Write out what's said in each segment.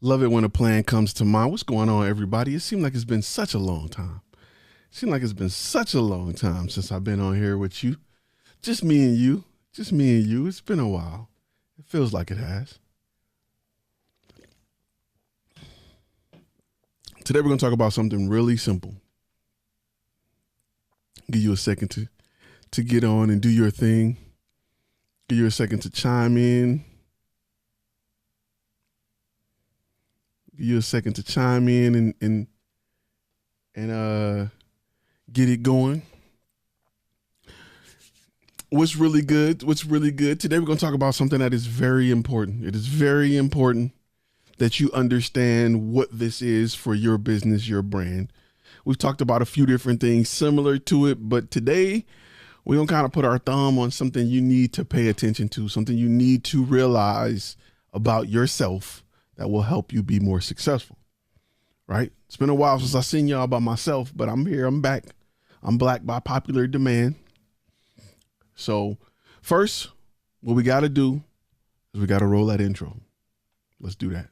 Love it when a plan comes to mind. What's going on, everybody? It seems like it's been such a long time. Since I've been on here with you. Just me and you. It's been a while. It feels like it has. Today we're going to talk about something really simple. Give you a second to get on and do your thing. Give you a second to chime in. Give you a second to chime in and get it going. What's really good? Today we're going to talk about something that is very important. It is very important that you understand what this is for your business, your brand. We've talked about a few different things similar to it, but today we're going to kind of put our thumb on something you need to pay attention to, something you need to realize about yourself that will help you be more successful, right? It's been a while since I've seen y'all by myself, but I'm here, I'm back. I'm black by popular demand. So first, what we got to do is we got to roll that intro. Let's do that.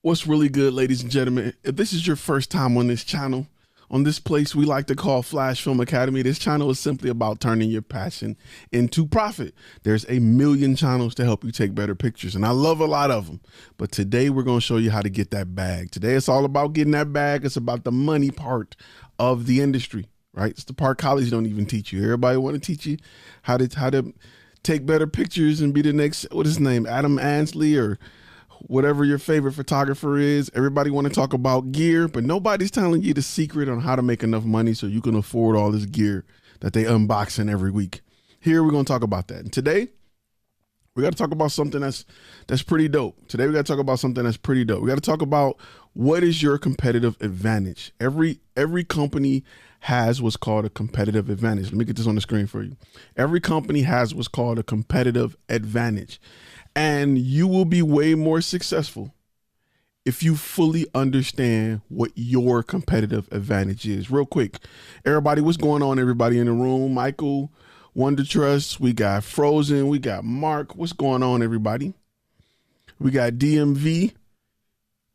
What's really good, ladies and gentlemen? If this is your first time on this channel, on this place we like to call FlashFilm Academy, this channel is simply about turning your passion into profit. There's a million channels to help you take better pictures, and I love a lot of them. But today we're going to show you how to get that bag. Today it's all about getting that bag. It's about the money part of the industry, right? It's the part college don't even teach you. Everybody want to teach you how to take better pictures and be the next, what is his name, Adam Ansley or whatever your favorite photographer is. Everybody want to talk about gear, but nobody's telling you the secret on how to make enough money so you can afford all this gear that they unboxing every week. Here we're going to talk about that. And today we got to talk about something that's pretty dope. We got to talk about what is your competitive advantage. Every company has what's called a competitive advantage. Let me get this on the screen for you. Every company has what's called a competitive advantage. And you will be way more successful if you fully understand what your competitive advantage is. Real quick, everybody, what's going on, everybody in the room? Michael, Wonder Trust, we got Frozen, we got Mark. What's going on, everybody? We got DMV.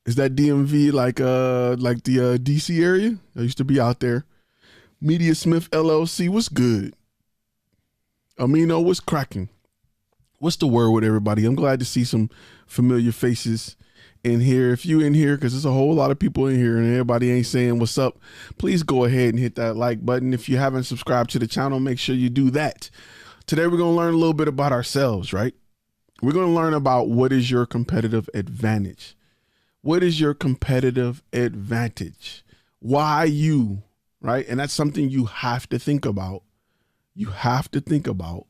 Is that DMV like the DC area? I used to be out there. Media Smith LLC, what's good? Amino, what's cracking? What's the word with everybody? I'm glad to see some familiar faces in here. If you in here, because there's a whole lot of people in here and everybody ain't saying what's up, please go ahead and hit that like button. If you haven't subscribed to the channel, make sure you do that. Today, we're going to learn a little bit about ourselves, right? We're going to learn about what is your competitive advantage. What is your competitive advantage? Why you, right? And that's something you have to think about. You have to think about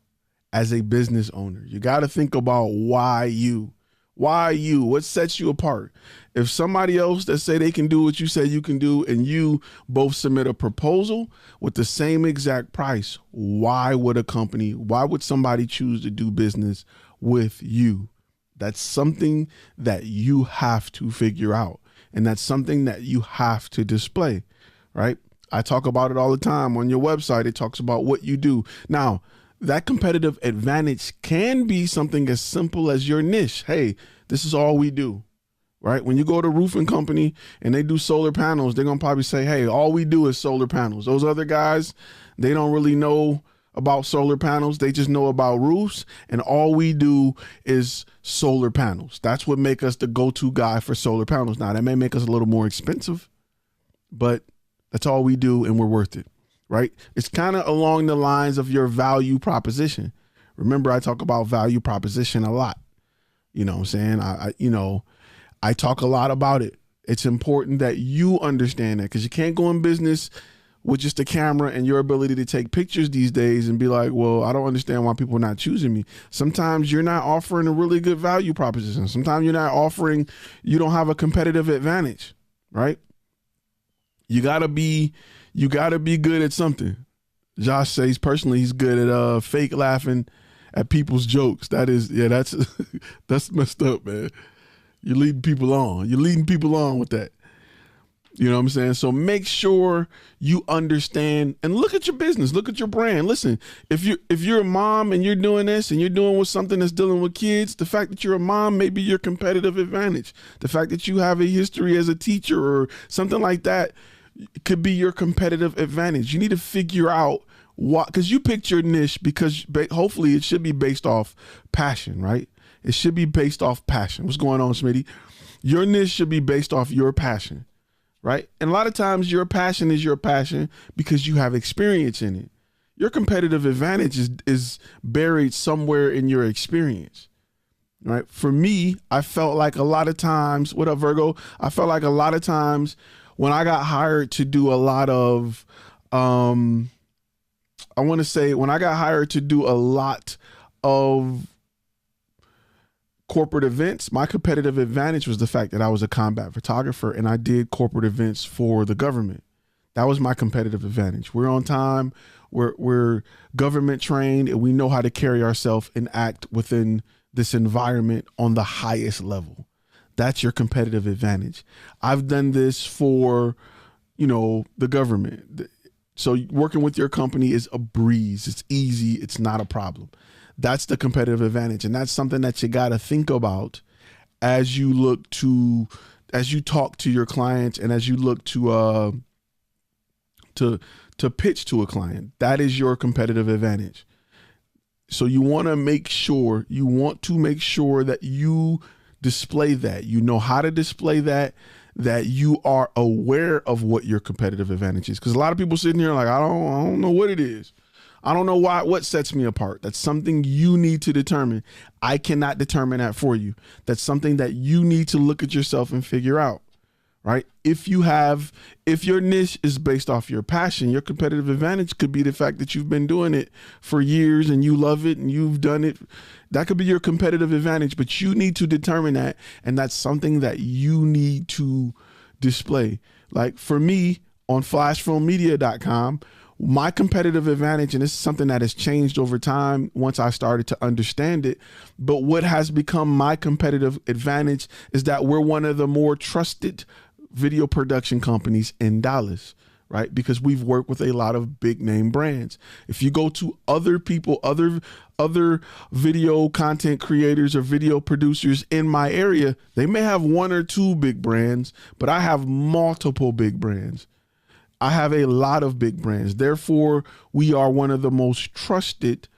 as a business owner. You got to think about why you, what sets you apart. If somebody else that say they can do what you say you can do and you both submit a proposal with the same exact price, why would somebody choose to do business with you? That's something that you have to figure out. And that's something that you have to display, right? I talk about it all the time on your website. It talks about what you do. Now, that competitive advantage can be something as simple as your niche. Hey, this is all we do, right? When you go to a roofing company and they do solar panels, they're going to probably say, hey, all we do is solar panels. Those other guys, they don't really know about solar panels. They just know about roofs, and all we do is solar panels. That's what make us the go-to guy for solar panels. Now, that may make us a little more expensive, but that's all we do, and we're worth it. Right? It's kind of along the lines of your value proposition. Remember, I talk about value proposition a lot. You know what I'm saying? I talk a lot about it. It's important that you understand that, because you can't go in business with just a camera and your ability to take pictures these days and be like, well, I don't understand why people are not choosing me. Sometimes you're not offering a really good value proposition. Sometimes you don't have a competitive advantage, right? You gotta be good at something. Josh says personally he's good at fake laughing at people's jokes. That is, yeah, that's that's messed up, man. You're leading people on. You're leading people on with that. You know what I'm saying? So make sure you understand and look at your business, look at your brand. Listen, if you're a mom and you're doing this and you're doing with something that's dealing with kids, the fact that you're a mom may be your competitive advantage. The fact that you have a history as a teacher or something like that could be your competitive advantage. You need to figure out what, because you picked your niche because hopefully it should be based off passion, right? It should be based off passion. What's going on, Smitty? Your niche should be based off your passion. Right? And a lot of times your passion is your passion because you have experience in it. Your competitive advantage is buried somewhere in your experience. Right? For me, I felt like a lot of times, what up, Virgo? I felt like a lot of times when I got hired to do a lot of, when I got hired to do a lot of corporate events, my competitive advantage was the fact that I was a combat photographer and I did corporate events for the government. That was my competitive advantage. We're on time, we're government trained, and we know how to carry ourselves and act within this environment on the highest level. That's your competitive advantage. I've done this for, the government. So working with your company is a breeze. It's easy. It's not a problem. That's the competitive advantage. And that's something that you got to think about as you talk to your clients and as you look to pitch to a client. That is your competitive advantage. So you want to make sure that you display that, you know how to display that you are aware of what your competitive advantage is. Because a lot of people sitting here like, I don't know what it is. I don't know what sets me apart. That's something you need to determine. I cannot determine that for you. That's something that you need to look at yourself and figure out, right? If your niche is based off your passion, your competitive advantage could be the fact that you've been doing it for years and you love it and you've done it. That could be your competitive advantage, but you need to determine that. And that's something that you need to display. Like for me on FlashFilmMedia.com, my competitive advantage, and this is something that has changed over time once I started to understand it, but what has become my competitive advantage is that we're one of the more trusted video production companies in Dallas, right? Because we've worked with a lot of big name brands. If you go to other people, other video content creators or video producers in my area, they may have one or two big brands, but I have multiple big brands. I have a lot of big brands. Therefore, we are one of the most trusted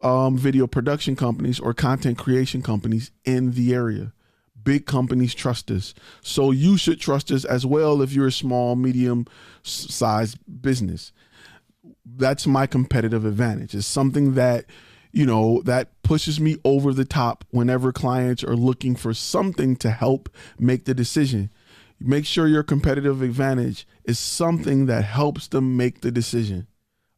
video production companies or content creation companies in the area. Big companies trust us. So you should trust us as well if you're a small, medium sized business. That's my competitive advantage. It's something that, that pushes me over the top whenever clients are looking for something to help make the decision. Make sure your competitive advantage is something that helps them make the decision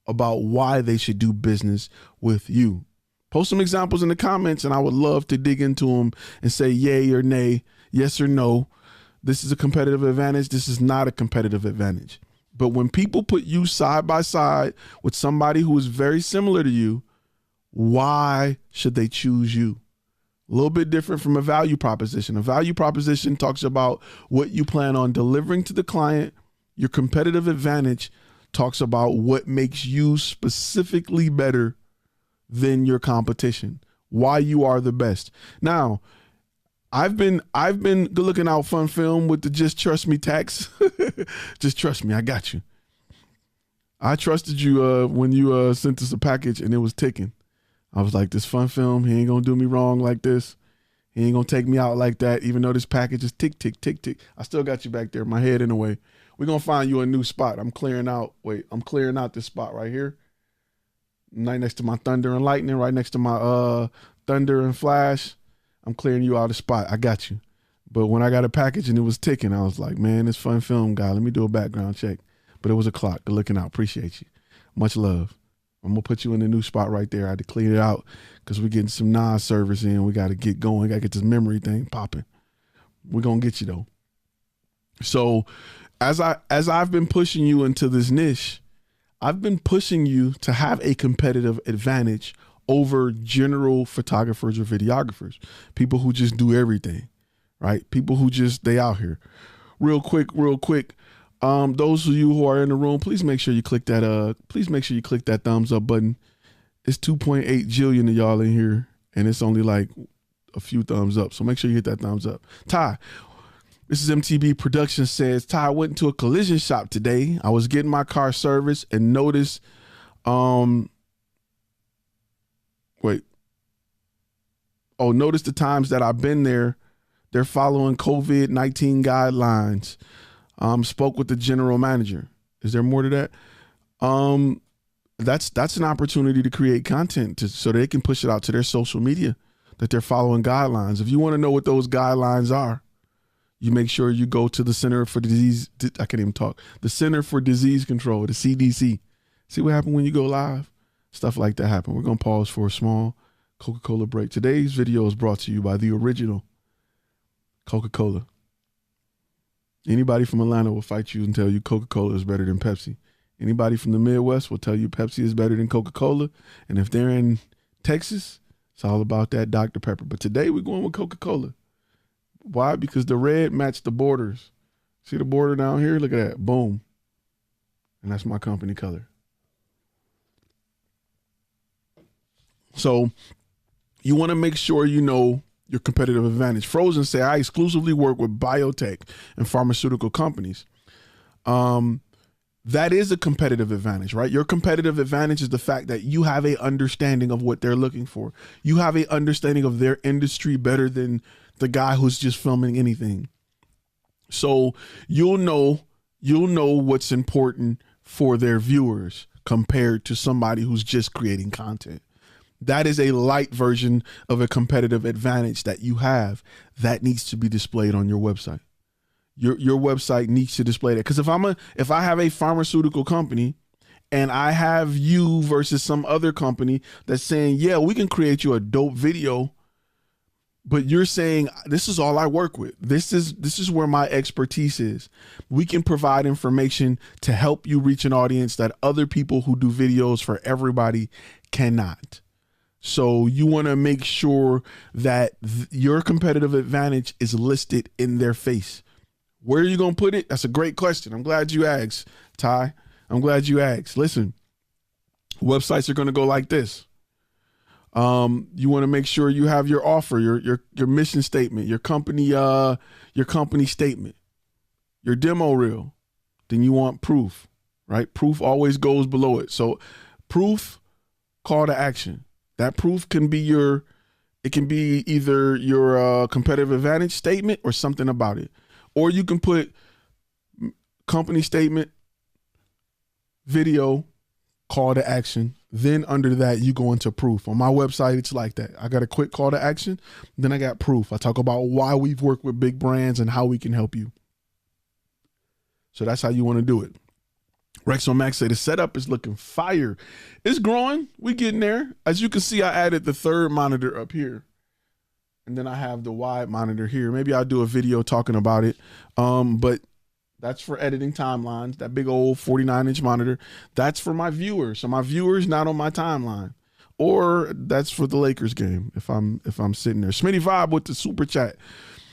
about why they should do business with you. Post some examples in the comments and I would love to dig into them and say yay or nay, yes or no. This is a competitive advantage. This is not a competitive advantage. But when people put you side by side with somebody who is very similar to you, why should they choose you? A little bit different from a value proposition. A value proposition talks about what you plan on delivering to the client. Your competitive advantage talks about what makes you specifically better than your competition, why you are the best. Now, I've been looking out fun film with the just trust me tax. Just trust me, I got you. I trusted you when you sent us a package and it was ticking. I was like, this fun film, he ain't gonna do me wrong like this. He ain't gonna take me out like that, even though this package is tick, tick, tick, tick. I still got you back there, my head in the way. We're gonna find you a new spot. I'm clearing out this spot right here. Right next to my thunder and lightning, right next to my thunder and flash. I'm clearing you out of spot. I got you. But when I got a package and it was ticking, I was like, man, this fun film guy, let me do a background check. But it was a clock. Good looking out. Appreciate you. Much love. I'm going to put you in the new spot right there. I had to clean it out because we're getting some non-service in. We got to get going. We got to get this memory thing popping. We're going to get you though. So as I've been pushing you into this niche, I've been pushing you to have a competitive advantage over general photographers or videographers, people who just do everything, right? People who just, they out here. Real quick. Those of you who are in the room, please make sure you click that thumbs up button. It's 2.8 jillion of y'all in here, and it's only like a few thumbs up. So make sure you hit that thumbs up. Ty, this is MTB Production says, Ty, went into a collision shop today. I was getting my car serviced and noticed, notice the times that I've been there. They're following COVID-19 guidelines. Spoke with the general manager. Is there more to that? That's an opportunity to create content so they can push it out to their social media that they're following guidelines. If you want to know what those guidelines are, you make sure you go to the Center for Disease. I can't even talk. The Center for Disease Control, the CDC. See what happened when you go live? Stuff like that happen. We're going to pause for a small Coca-Cola break. Today's video is brought to you by the original Coca-Cola. Anybody from Atlanta will fight you and tell you Coca-Cola is better than Pepsi. Anybody from the Midwest will tell you Pepsi is better than Coca-Cola. And if they're in Texas, it's all about that Dr. Pepper. But today we're going with Coca-Cola. Why? Because the red matched the borders. See the border down here? Look at that. Boom. And that's my company color. So you want to make sure you know your competitive advantage. Frozen say, I exclusively work with biotech and pharmaceutical companies. That is a competitive advantage, right? Your competitive advantage is the fact that you have a understanding of what they're looking for. You have a understanding of their industry better than the guy who's just filming anything. So you'll know what's important for their viewers compared to somebody who's just creating content. That is a light version of a competitive advantage that you have that needs to be displayed on your website. Your website needs to display that. Because if I have a pharmaceutical company and I have you versus some other company that's saying, yeah, we can create you a dope video, but you're saying, this is all I work with. This is where my expertise is. We can provide information to help you reach an audience that other people who do videos for everybody cannot. So you want to make sure that your competitive advantage is listed in their face. Where are you going to put it? That's a great question. I'm glad you asked, Ty. I'm glad you asked. Listen, websites are going to go like this. You want to make sure you have your offer, your mission statement, your company statement, your demo reel. Then you want proof, right? Proof always goes below it. So proof, call to action. That proof can be either your competitive advantage statement or something about it. Or you can put company statement, video, call to action. Then under that, you go into proof. On my website, it's like that. I got a quick call to action. Then I got proof. I talk about why we've worked with big brands and how we can help you. So that's how you want to do it. Rex on Max say the setup is looking fire. It's growing. We getting there. As you can see, I added the third monitor up here. And then I have the wide monitor here. Maybe I'll do a video talking about it. But that's for editing timelines. That big old 49-inch monitor. That's for my viewers. So my viewers not on my timeline. Or that's for the Lakers game if I'm sitting there. Smitty Vibe with the super chat.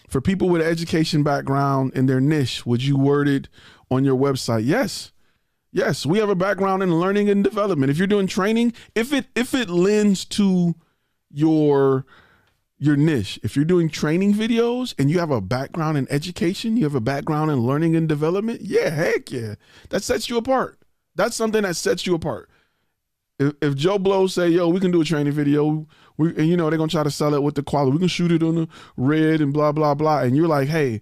For people with an education background in their niche, would you word it on your website? Yes. Yes, we have a background in learning and development. If you're doing training, if it lends to your niche, if you're doing training videos and you have a background in education, you have a background in learning and development, yeah, heck yeah. That sets you apart. That's something that sets you apart. If Joe Blow say, yo, we can do a training video, and they're going to try to sell it with the quality. We can shoot it on the red and blah, blah, blah. And you're like, hey,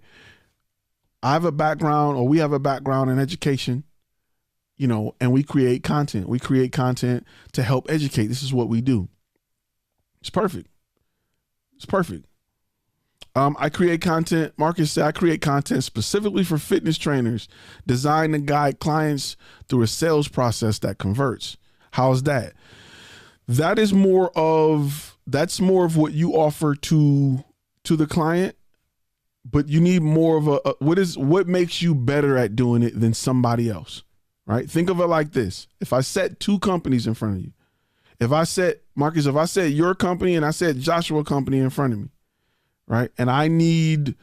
I have a background, or we have a background in education, and we create content. We create content to help educate. This is what we do. It's perfect. It's perfect. I create content. Marcus said, I create content specifically for fitness trainers, designed to guide clients through a sales process that converts. How's that? That's more of what you offer to the client, but you need more of what makes you better at doing it than somebody else, right? Think of it like this. If I set two companies in front of you, if I set, Marcus, if I set your company and I set Joshua company in front of me, right? And I need,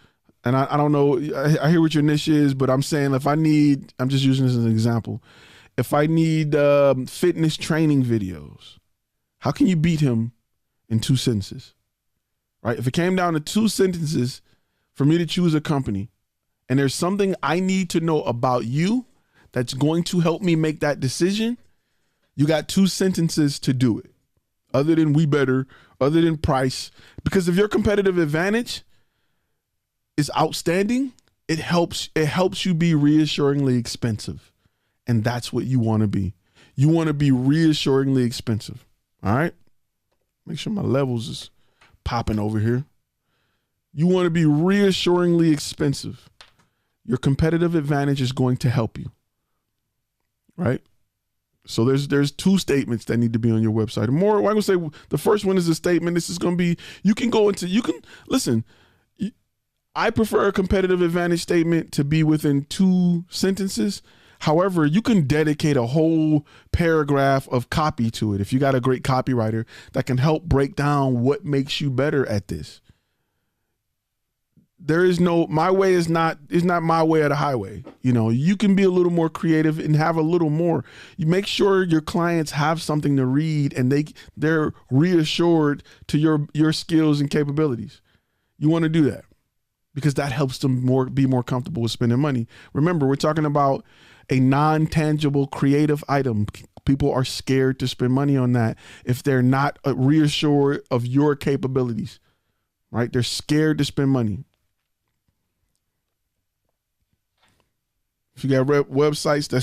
and I don't know, I hear what your niche is, but I'm saying if I need, I'm just using this as an example. If I need fitness training videos, how can you beat him in 2 sentences, right? If it came down to 2 sentences for me to choose a company and there's something I need to know about you that's going to help me make that decision, you got 2 sentences to do it. Other than we better, other than price, because if your competitive advantage is outstanding, it helps you be reassuringly expensive. And that's what you want to be. You want to be reassuringly expensive. All right. Make sure my levels is popping over here. You want to be reassuringly expensive. Your competitive advantage is going to help you. Right. So there's 2 statements that need to be on your website. More, I'm going to say the first one is a statement. This is going to be, listen, I prefer a competitive advantage statement to be within 2 sentences. However, you can dedicate a whole paragraph of copy to it if you got a great copywriter that can help break down what makes you better at this. There is no, my way is not my way or the highway. You know, you can be a little more creative and have a little more. You make sure your clients have something to read and they're reassured to your skills and capabilities. You want to do that because that helps them be more comfortable with spending money. Remember, we're talking about a non-tangible creative item. People are scared to spend money on that if they're not reassured of your capabilities, right? They're scared to spend money. If you got websites that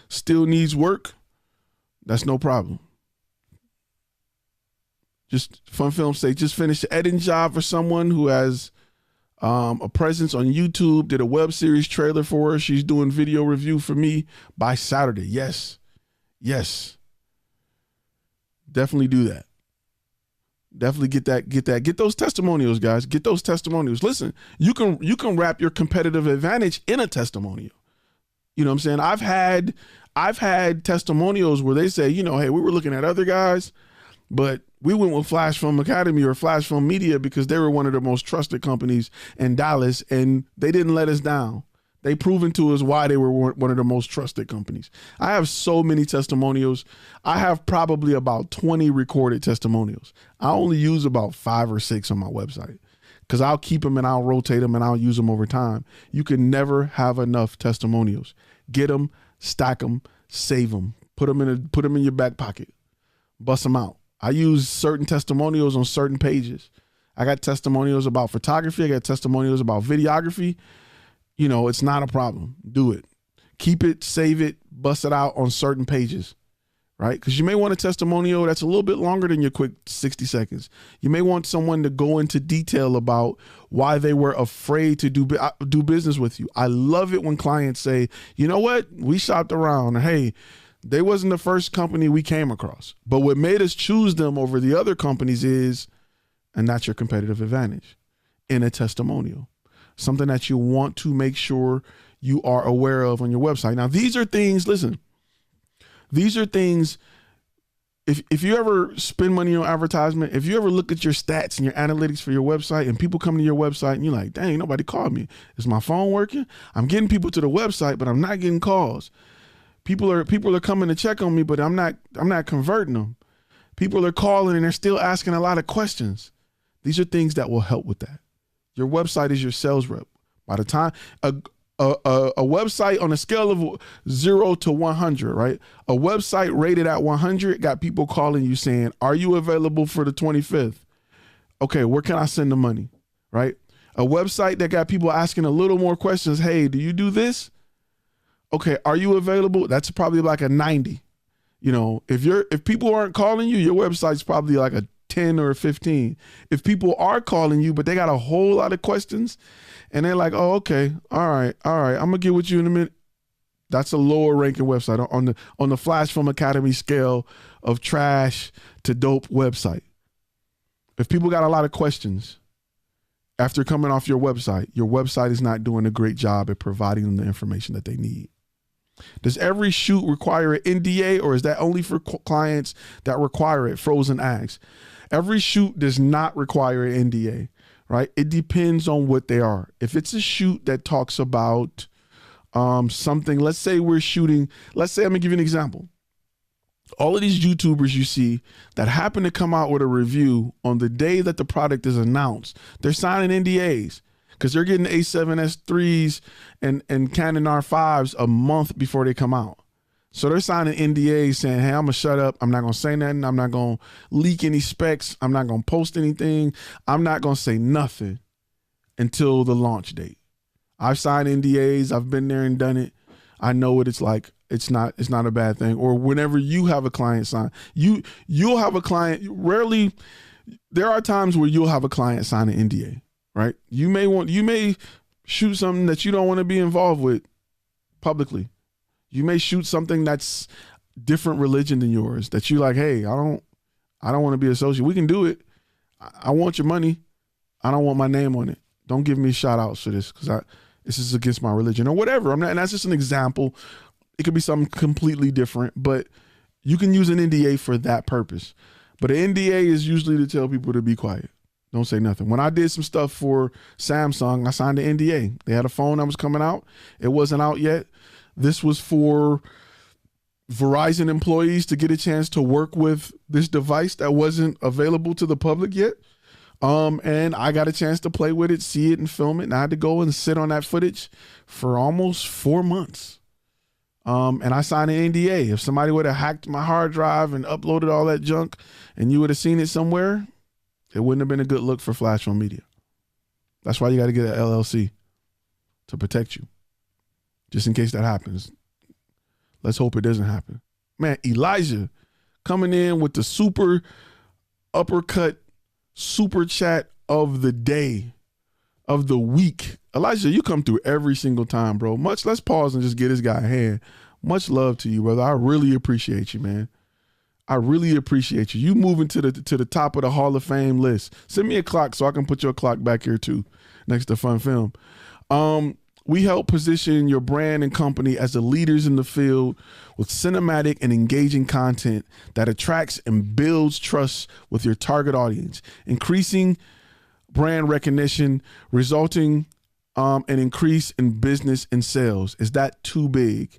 still needs work, that's no problem. Just Fun Film say, just finished the editing job for someone who has a presence on YouTube, did a web series trailer for her. She's doing video review for me by Saturday. Yes. Definitely do that. Definitely get that. Get those testimonials, guys. Get those testimonials. Listen, you can wrap your competitive advantage in a testimonial. You know what I'm saying? I've had testimonials where they say, you know, hey, we were looking at other guys, but we went with FlashFilm Academy or FlashFilm Media because they were one of the most trusted companies in Dallas, and they didn't let us down. They proven to us why they were one of the most trusted companies. I have so many testimonials. I have probably about 20 recorded testimonials. I only use about 5 or 6 on my website because I'll keep them and I'll rotate them and I'll use them over time. You can never have enough testimonials. Get them, stack them, save them, put them in your back pocket, bust them out. I use certain testimonials on certain pages. I got testimonials about photography. I got testimonials about videography. You know, it's not a problem. Do it. Keep it, save it, bust it out on certain pages, right? Because you may want a testimonial that's a little bit longer than your quick 60 seconds. You may want someone to go into detail about why they were afraid to do business with you. I love it when clients say, you know what? We shopped around. Or, hey, they wasn't the first company we came across. But what made us choose them over the other companies is, and that's your competitive advantage in a testimonial. Something that you want to make sure you are aware of on your website. Now, these are things, listen, these are things, if you ever spend money on advertisement, if you ever look at your stats and your analytics for your website and people come to your website and you're like, dang, nobody called me. Is my phone working? I'm getting people to the website, but I'm not getting calls. People are coming to check on me, but I'm not converting them. People are calling and they're still asking a lot of questions. These are things that will help with that. Your website is your sales rep. By the time a website on a scale of 0 to 100, right? A website rated at 100 got people calling you saying, are you available for the 25th? Okay, where can I send the money, right? A website that got people asking a little more questions. Hey, do you do this? Okay, are you available? That's probably like a 90. You know, if people aren't calling you, your website's probably like a 10 or 15. If people are calling you, but they got a whole lot of questions and they're like, oh, okay, all right, I'm gonna get with you in a minute. That's a lower ranking website on the FlashFilm Academy scale of trash to dope website. If people got a lot of questions after coming off your website is not doing a great job at providing them the information that they need. Does every shoot require an NDA, or is that only for clients that require it? Frozen asks. Every shoot does not require an NDA, right? It depends on what they are. If it's a shoot that talks about something, let's say we're shooting, let's say, I'm gonna give you an example. All of these YouTubers you see that happen to come out with a review on the day that the product is announced, they're signing NDAs because they're getting A7S IIIs and Canon R5s a month before they come out. So they're signing NDAs saying, hey, I'm gonna shut up. I'm not gonna say nothing. I'm not gonna leak any specs. I'm not gonna post anything. I'm not gonna say nothing until the launch date. I've signed NDAs. I've been there and done it. I know what it's like. It's not a bad thing. Or whenever you have a client sign, you'll have a client. Rarely, there are times where you'll have a client sign an NDA, right? You may shoot something that you don't want to be involved with publicly. You may shoot something that's different religion than yours that you like, hey, I don't want to be associated. We can do it. I want your money. I don't want my name on it. Don't give me shout outs for this because this is against my religion or whatever. And that's just an example. It could be something completely different, but you can use an NDA for that purpose. But an NDA is usually to tell people to be quiet. Don't say nothing. When I did some stuff for Samsung, I signed an NDA. They had a phone that was coming out. It wasn't out yet. This was for Verizon employees to get a chance to work with this device that wasn't available to the public yet. And I got a chance to play with it, see it, and film it. And I had to go and sit on that footage for almost 4 months. And I signed an NDA. If somebody would have hacked my hard drive and uploaded all that junk and you would have seen it somewhere, it wouldn't have been a good look for FlashFilm Media. That's why you got to get an LLC to protect you, just in case that happens. Let's hope it doesn't happen. Man, Elijah coming in with the super uppercut super chat of the day, of the week. Elijah, you come through every single time, bro. Let's pause and just get this guy a hand. Much love to you, brother. I really appreciate you, man. I really appreciate you. You moving to the top of the Hall of Fame list. Send me a clock so I can put your clock back here too, next to Fun Film. We help position your brand and company as the leaders in the field with cinematic and engaging content that attracts and builds trust with your target audience, increasing brand recognition, resulting an increase in business and sales. Is that too big?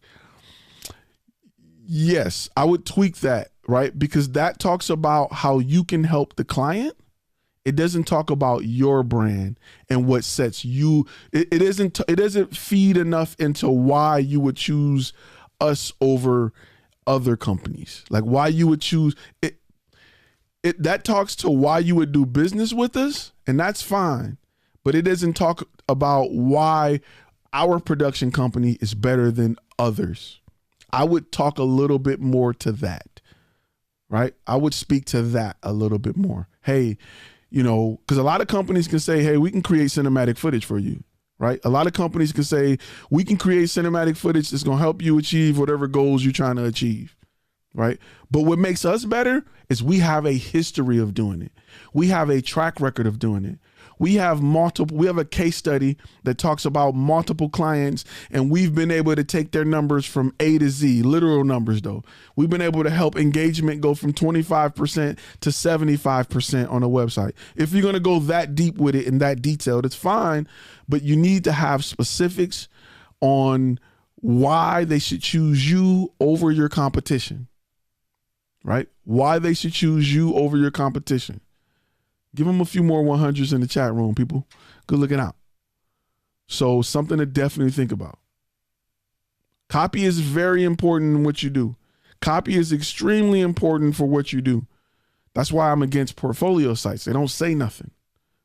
Yes, I would tweak that, right? Because that talks about how you can help the client. It doesn't talk about your brand and what sets you. It doesn't feed enough into why you would choose us over other companies. Like why you would choose it. That talks to why you would do business with us, and that's fine. But it doesn't talk about why our production company is better than others. I would talk a little bit more to that, right? I would speak to that a little bit more. Hey, you know, because a lot of companies can say, hey, we can create cinematic footage for you, right? A lot of companies can say, we can create cinematic footage that's going to help you achieve whatever goals you're trying to achieve, right? But what makes us better is we have a history of doing it. We have a track record of doing it. We have a case study that talks about multiple clients, and we've been able to take their numbers from A to Z, literal numbers though. We've been able to help engagement go from 25% to 75% on a website. If you're gonna go that deep with it and that detailed, it's fine, but you need to have specifics on why they should choose you over your competition, right? Why they should choose you over your competition. Give them a few more 100s in the chat room, people. Good looking out. So something to definitely think about. Copy is very important in what you do. Copy is extremely important for what you do. That's why I'm against portfolio sites. They don't say nothing.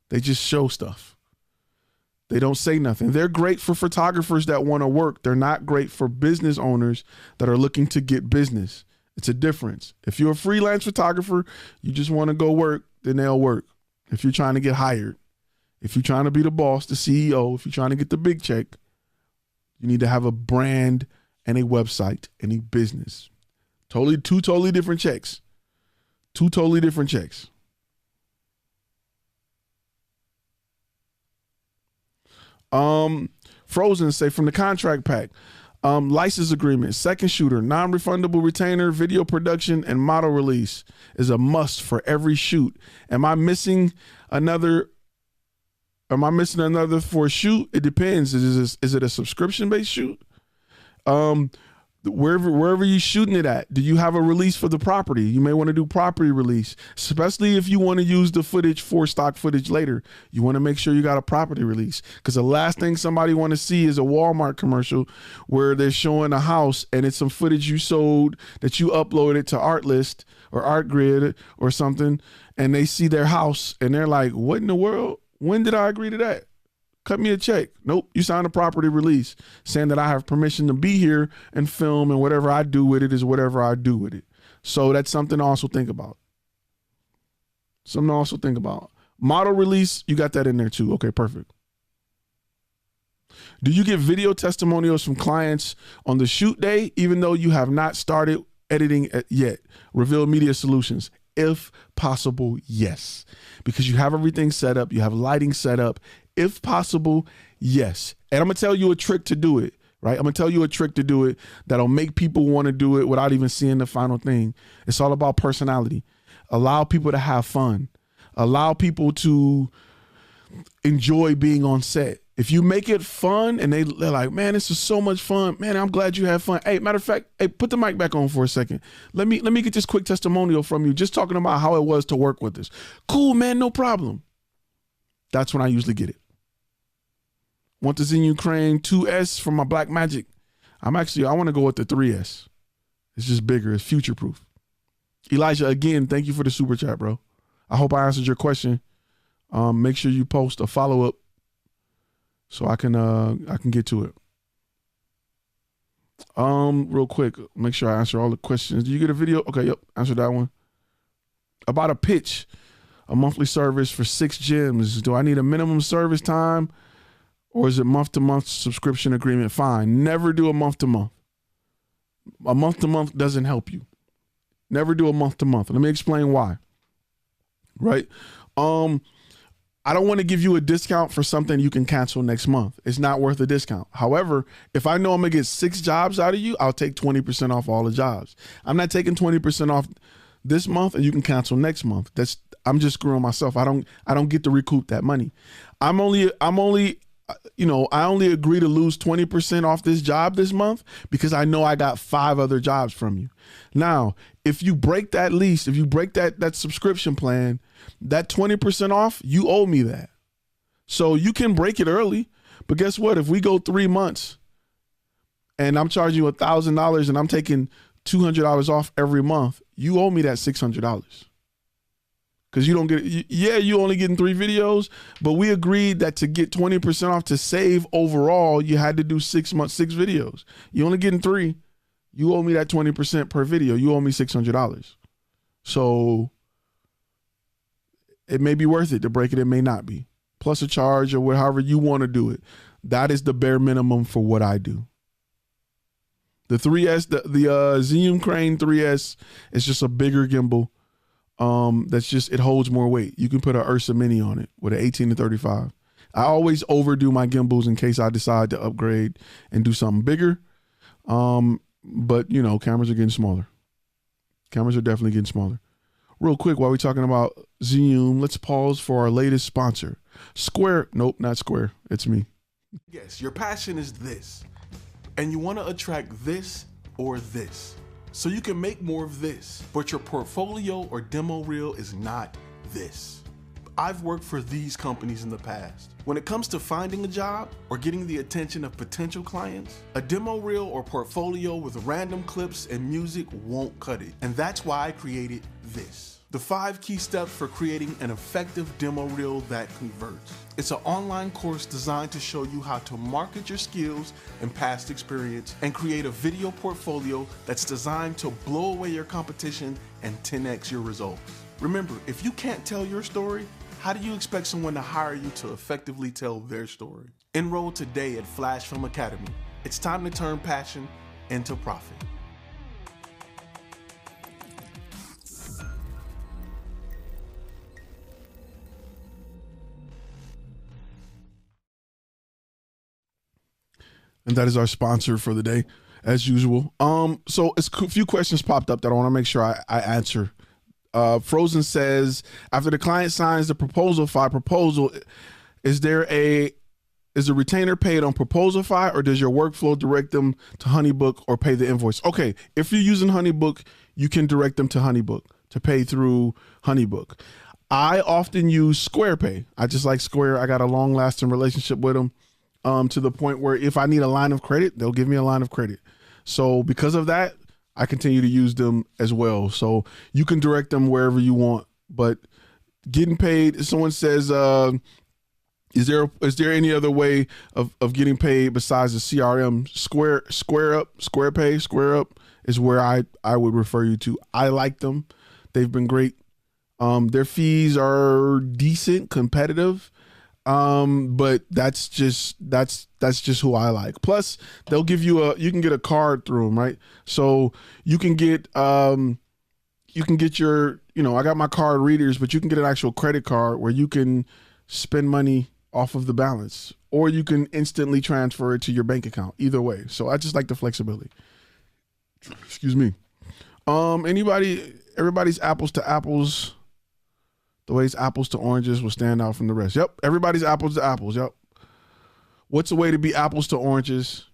They just show stuff. They don't say nothing. They're great for photographers that want to work. They're not great for business owners that are looking to get business. It's a difference. If you're a freelance photographer, you just want to go work, then they'll work. If you're trying to get hired, if you're trying to be the boss, the CEO, if you're trying to get the big check, you need to have a brand and a website and a business. Two totally different checks. Two totally different checks. Frozen say from the contract pack. License agreement, second shooter, non-refundable retainer, video production, and model release is a must for every shoot. Am I missing another for a shoot? It depends. Is it a subscription-based shoot? Wherever you're shooting it at, do you have a release for the property? You may want to do property release, especially if you want to use the footage for stock footage later. You want to make sure you got a property release, because the last thing somebody want to see is a Walmart commercial where they're showing a house and it's some footage you sold that you uploaded to Artlist or ArtGrid or something, and they see their house and they're like, what in the world? When did I agree to that? Cut me a check. Nope. You signed a property release saying that I have permission to be here and film, and whatever I do with it is whatever I do with it. So that's something to also think about. Something to also think about. Model release, you got that in there too. Okay, perfect. Do you get video testimonials from clients on the shoot day, even though you have not started editing yet? Reveal Media Solutions. If possible, yes. Because you have everything set up. You have lighting set up. If possible, yes. And I'm going to tell you a trick to do it, right? I'm going to tell you a trick to do it that'll make people want to do it without even seeing the final thing. It's all about personality. Allow people to have fun. Allow people to enjoy being on set. If you make it fun and they're like, man, this is so much fun. Man, I'm glad you had fun. Hey, matter of fact, hey, put the mic back on for a second. Let me get this quick testimonial from you, just talking about how it was to work with us. Cool, man, no problem. That's when I usually get it. Want the Zen Ukraine 2S from my Black Magic. I want to go with the 3S. It's just bigger. It's future proof. Elijah, again, thank you for the super chat, bro. I hope I answered your question. Make sure you post a follow-up so I can get to it. Real quick, make sure I answer all the questions. Did you get a video? Okay, yep, answer that one. About a pitch, a monthly service for 6 gyms. Do I need a minimum service time, or is it month-to-month subscription agreement? Fine. Never do a month-to-month. A month-to-month doesn't help you. Never do a month-to-month. Let me explain why. Right? I don't want to give you a discount for something you can cancel next month. It's not worth a discount. However, if I know I'm going to get 6 jobs out of you, I'll take 20% off all the jobs. I'm not taking 20% off this month and you can cancel next month. I'm just screwing myself. I don't get to recoup that money. I only agree to lose 20% off this job this month because I know I got 5 other jobs from you. Now, if you break that lease, if you break that subscription plan, that 20% off, you owe me that. So you can break it early, but guess what? If we go 3 months and I'm charging you $1,000 and I'm taking $200 off every month, you owe me that $600. Because you don't get, you only getting 3 videos, but we agreed that to get 20% off to save overall, you had to do 6 months, 6 videos. You only getting 3. You owe me that 20% per video. You owe me $600. So it may be worth it to break it. It may not be. Plus a charge or however you want to do it. That is the bare minimum for what I do. The 3S, the Zoom Crane 3S is just a bigger gimbal. It holds more weight. You can put an Ursa Mini on it with an 18 to 35. I always overdo my gimbals in case I decide to upgrade and do something bigger. But cameras are getting smaller. Cameras are definitely getting smaller. Real quick, while we're talking about Zoom, let's pause for our latest sponsor. Square. Nope, not Square. It's me. Yes, your passion is this, and you want to attract this or this. So you can make more of this, but your portfolio or demo reel is not this. I've worked for these companies in the past. When it comes to finding a job or getting the attention of potential clients, a demo reel or portfolio with random clips and music won't cut it. And that's why I created this. The 5 key steps for creating an effective demo reel that converts. It's an online course designed to show you how to market your skills and past experience and create a video portfolio that's designed to blow away your competition and 10x your results. Remember, if you can't tell your story, how do you expect someone to hire you to effectively tell their story? Enroll today at FlashFilm Academy. It's time to turn passion into profit. And that is our sponsor for the day, as usual. So a few questions popped up that I want to make sure I answer. Frozen says, after the client signs the proposal, is the retainer paid on Proposify, or does your workflow direct them to Honeybook or pay the invoice? Okay, if you're using Honeybook, you can direct them to Honeybook to pay through Honeybook. I often use SquarePay. I just like Square. I got a long-lasting relationship with them, to the point where if I need a line of credit, they'll give me a line of credit. So because of that, I continue to use them as well. So you can direct them wherever you want. But getting paid, someone says, is there any other way of getting paid besides the CRM? SquareUp is where I would refer you to. I like them. They've been great. Their fees are decent, competitive. But that's just who I like. Plus they'll give you you can get a card through them, right? So you can get your, I got my card readers, but you can get an actual credit card where you can spend money off of the balance, or you can instantly transfer it to your bank account. Either way. So I just like the flexibility. Excuse me. Everybody's apples to apples. The ways apples to oranges will stand out from the rest. Yep. Everybody's apples to apples. Yep. What's a way to be apples to oranges?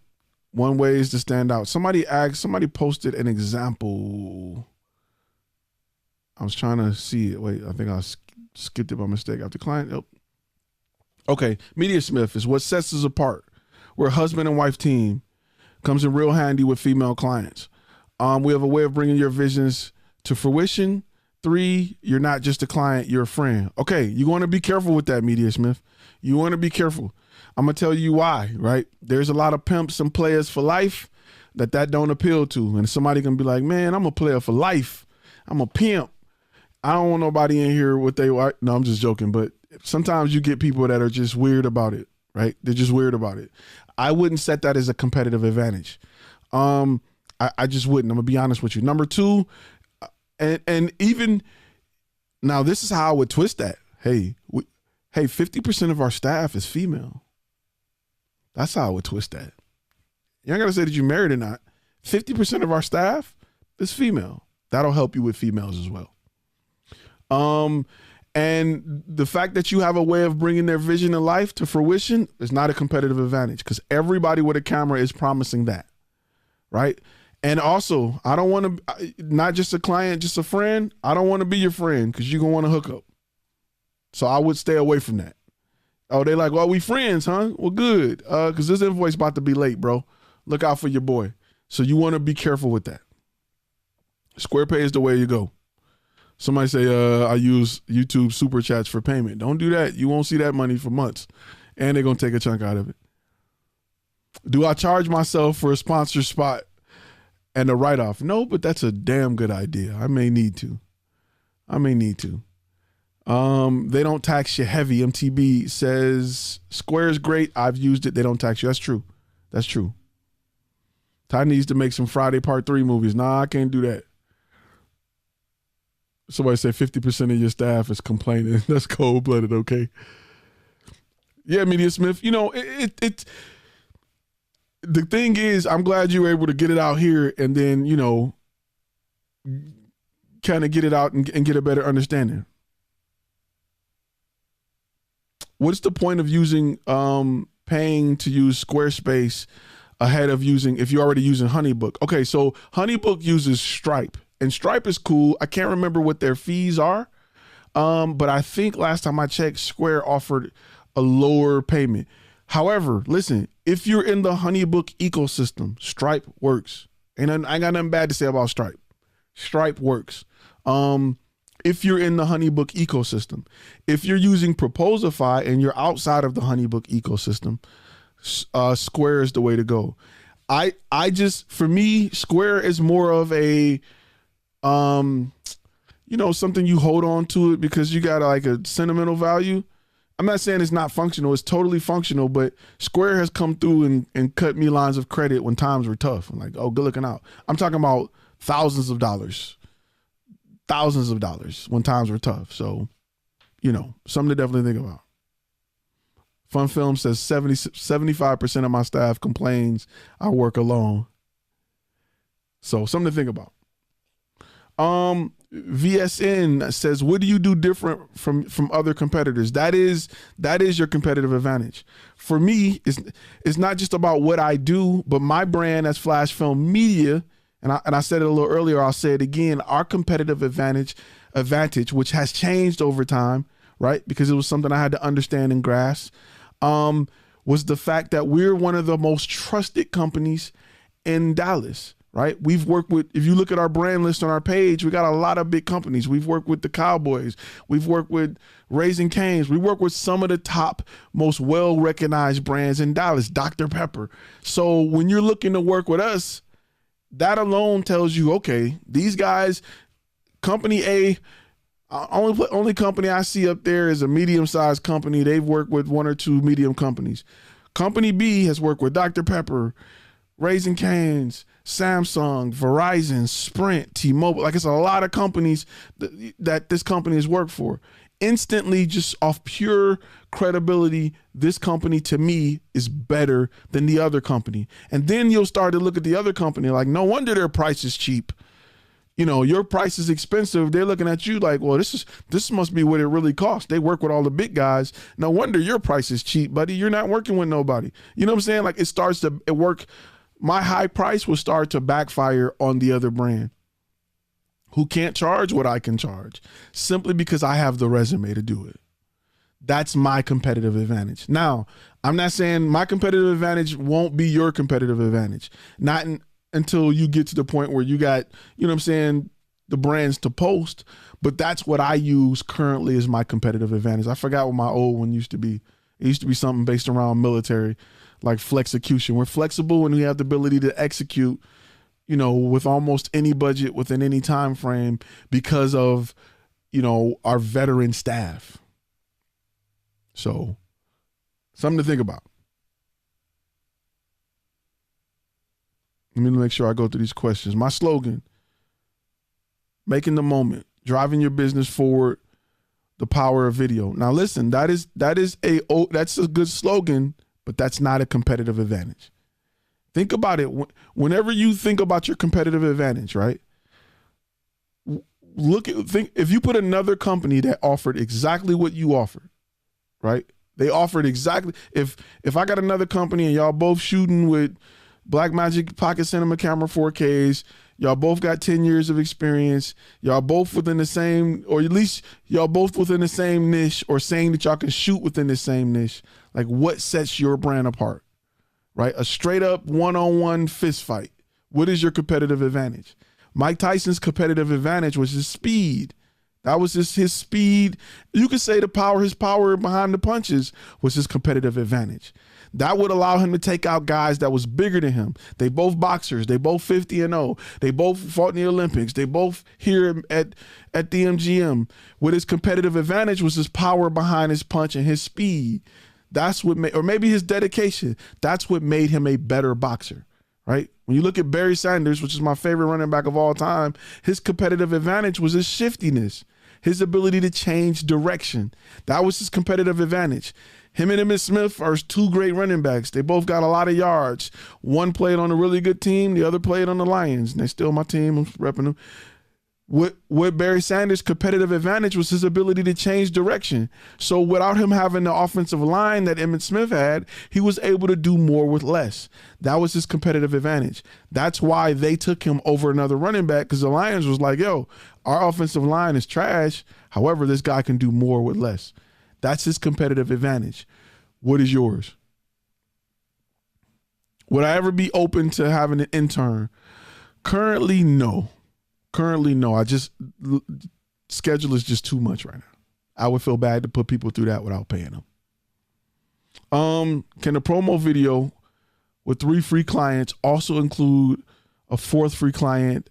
One way is to stand out. Somebody posted an example. I was trying to see it. Wait, I think I skipped it by mistake. After client. Yep. Okay. Mediasmith is what sets us apart. We're a husband and wife team. Comes in real handy with female clients. We have a way of bringing your visions to fruition. 3, you're not just a client, you're a friend. Okay, you want to be careful with that, Mediasmith. You want to be careful. I'm going to tell you why, right? There's a lot of pimps and players for life that don't appeal to. And somebody can be like, man, I'm a player for life. I'm a pimp. I don't want nobody in here with no, I'm just joking. But sometimes you get people that are just weird about it, right? They're just weird about it. I wouldn't set that as a competitive advantage. I just wouldn't. I'm going to be honest with you. Number 2, and even now, this is how I would twist that. Hey, 50% of our staff is female. That's how I would twist that. You ain't got to say that you're married or not. 50% of our staff is female. That'll help you with females as well. And the fact that you have a way of bringing their vision in life to fruition is not a competitive advantage, because everybody with a camera is promising that, right? And also, I don't want to, not just a client, just a friend. I don't want to be your friend because you're going to want to hook up. So I would stay away from that. Oh, they like, well, we friends, huh? Well, good. Because this invoice about to be late, bro. Look out for your boy. So you want to be careful with that. SquarePay is the way you go. Somebody say, I use YouTube super chats for payment. Don't do that. You won't see that money for months. And they're going to take a chunk out of it. Do I charge myself for a sponsor spot and a write-off? No, but that's a damn good idea. I may need to. They don't tax you heavy. MTB says, Square is great. I've used it. They don't tax you. That's true. Ty needs to make some Friday Part 3 movies. Nah, I can't do that. Somebody said 50% of your staff is complaining. That's cold-blooded, okay? Yeah, Media Smith. It's the thing is, I'm glad you were able to get it out here and then, kind of get it out and get a better understanding. What's the point of using paying to use Squarespace ahead of if you're already using Honeybook? Okay, so Honeybook uses Stripe, and Stripe is cool. I can't remember what their fees are, but I think last time I checked, Square offered a lower payment. However, listen, if you're in the Honeybook ecosystem, Stripe works. And I ain't got nothing bad to say about Stripe. Stripe works. If you're in the Honeybook ecosystem, if you're using Proposify and you're outside of the Honeybook ecosystem, Square is the way to go. For me, Square is more of a, something you hold on to it because you got like a sentimental value. I'm not saying it's not functional. It's totally functional, but Square has come through and cut me lines of credit when times were tough. I'm like, oh, good looking out. I'm talking about thousands of dollars when times were tough. So, something to definitely think about. Fun Film says 75% of my staff complains I work alone. So something to think about. VSN says, what do you do different from other competitors? That is your competitive advantage. For me, it's not just about what I do, but my brand as FlashFilm Media, and I said it a little earlier, I'll say it again, our competitive advantage, which has changed over time, right? Because it was something I had to understand and grasp, was the fact that we're one of the most trusted companies in Dallas. Right? We've worked with, if you look at our brand list on our page, we got a lot of big companies. We've worked with the Cowboys. We've worked with Raising Cane's. We work with some of the top, most well-recognized brands in Dallas, Dr. Pepper. So when you're looking to work with us, that alone tells you, okay, these guys, company A, only company I see up there is a medium-sized company. They've worked with one or two medium companies. Company B has worked with Dr. Pepper, Raising Cane's, Samsung, Verizon, Sprint, T-Mobile. Like, it's a lot of companies that this company has worked for. Instantly, just off pure credibility, this company to me is better than the other company. And then you'll start to look at the other company like, no wonder their price is cheap. You know, your price is expensive. They're looking at you like, well, this must be what it really costs. They work with all the big guys. No wonder your price is cheap, buddy. You're not working with nobody. You know what I'm saying? Like, it starts to work. My high price will start to backfire on the other brand who can't charge what I can charge simply because I have the resume to do it. That's my competitive advantage. Now, I'm not saying my competitive advantage won't be your competitive advantage. Not until you get to the point where you got, you know what I'm saying, the brands to post, but that's what I use currently as my competitive advantage. I forgot what my old one used to be. It used to be something based around military, like flexecution. We're flexible and we have the ability to execute, you know, with almost any budget within any time frame because of, you know, our veteran staff. So, something to think about. Let me make sure I go through these questions. My slogan, making the moment, driving your business forward, the power of video. Now listen, that's a good slogan, but that's not a competitive advantage. Think about it. Whenever you think about your competitive advantage, right? Think if you put another company that offered exactly what you offered, right? They offered exactly, if I got another company and y'all both shooting with Blackmagic Pocket Cinema Camera 4Ks, y'all both got 10 years of experience, y'all both within the same, or at least y'all both within the same niche, or saying that y'all can shoot within the same niche, like what sets your brand apart, right? A straight up one-on-one fist fight. What is your competitive advantage? Mike Tyson's competitive advantage was his speed. That was just his speed. You could say his power behind the punches was his competitive advantage. That would allow him to take out guys that was bigger than him. They both boxers. They both 50-0. They both fought in the Olympics. They both here at the MGM. With his competitive advantage was his power behind his punch and his speed. That's what made, or maybe his dedication. That's what made him a better boxer, right? When you look at Barry Sanders, which is my favorite running back of all time, his competitive advantage was his shiftiness, his ability to change direction. That was his competitive advantage. Him and Emmitt Smith are two great running backs. They both got a lot of yards. One played on a really good team. The other played on the Lions. And they're still my team. I'm repping them. What Barry Sanders' competitive advantage was his ability to change direction. So without him having the offensive line that Emmitt Smith had, he was able to do more with less. That was his competitive advantage. That's why they took him over another running back, because the Lions was like, yo, our offensive line is trash. However, this guy can do more with less. That's his competitive advantage. What is yours? Would I ever be open to having an intern? Currently, no. Schedule is just too much right now. I would feel bad to put people through that without paying them. Can a promo video with 3 free clients also include a 4th free client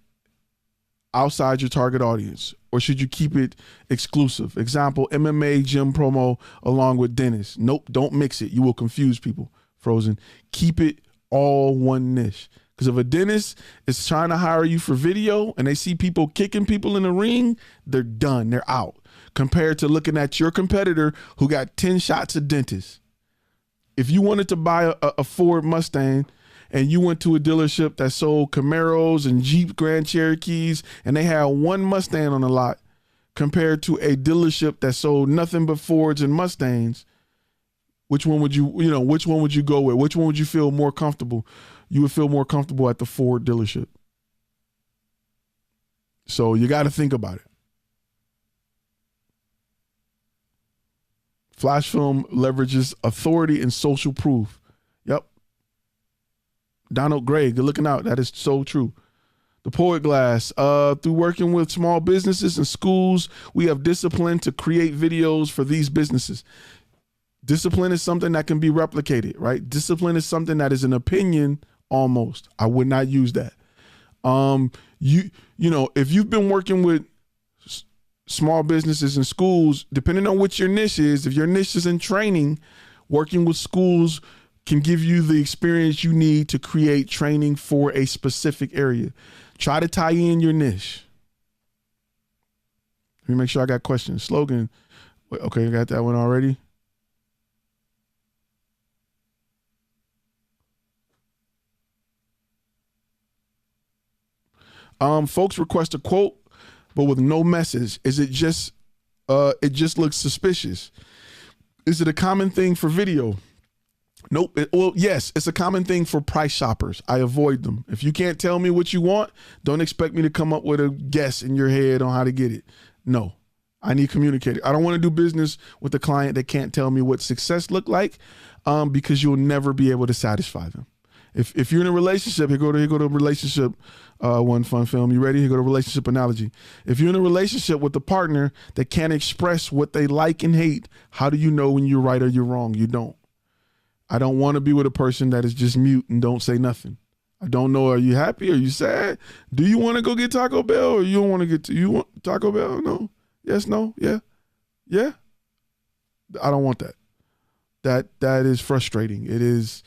outside your target audience? Or should you keep it exclusive? Example, MMA gym promo along with dentist. Nope, don't mix it. You will confuse people. Frozen. Keep it all one niche. Because if a dentist is trying to hire you for video and they see people kicking people in the ring, they're done. They're out. Compared to looking at your competitor who got 10 shots of dentist. if you wanted to buy a Ford Mustang and you went to a dealership that sold Camaros and Jeep Grand Cherokees and they had one Mustang on the lot compared to a dealership that sold nothing but Fords and Mustangs, which one would which one would you go with? Which one would you feel more comfortable? You would feel more comfortable at the Ford dealership. So you got to think about it. FlashFilm leverages authority and social proof. Yep. Donald Gray, good looking out. That is so true. The Poet Glass, through working with small businesses and schools, we have discipline to create videos for these businesses. Discipline is something that can be replicated, right? Discipline is something that is an opinion almost. I would not use that. If you've been working with small businesses and schools, depending on what your niche is, if your niche is in training, working with schools can give you the experience you need to create training for a specific area. Try to tie in your niche. Let me make sure I got questions. Slogan. Okay, I got that one already. Folks request a quote, but with no message. Is it just, it just looks suspicious? Is it a common thing for video? Nope. Well, yes, it's a common thing for price shoppers. I avoid them. If you can't tell me what you want, don't expect me to come up with a guess in your head on how to get it. No, I need communicator. I don't want to do business with a client that can't tell me what success look like, because you'll never be able to satisfy them. If you're in a relationship, here go to relationship, one fun film. You ready? Here go to relationship analogy. If you're in a relationship with a partner that can't express what they like and hate, how do you know when you're right or you're wrong? You don't. I don't want to be with a person that is just mute and don't say nothing. I don't know. Are you happy? Are you sad? Do you want to go get Taco Bell or you don't want to get you want Taco Bell? No. Yes, no. Yeah. Yeah. I don't want that. That is frustrating. It is.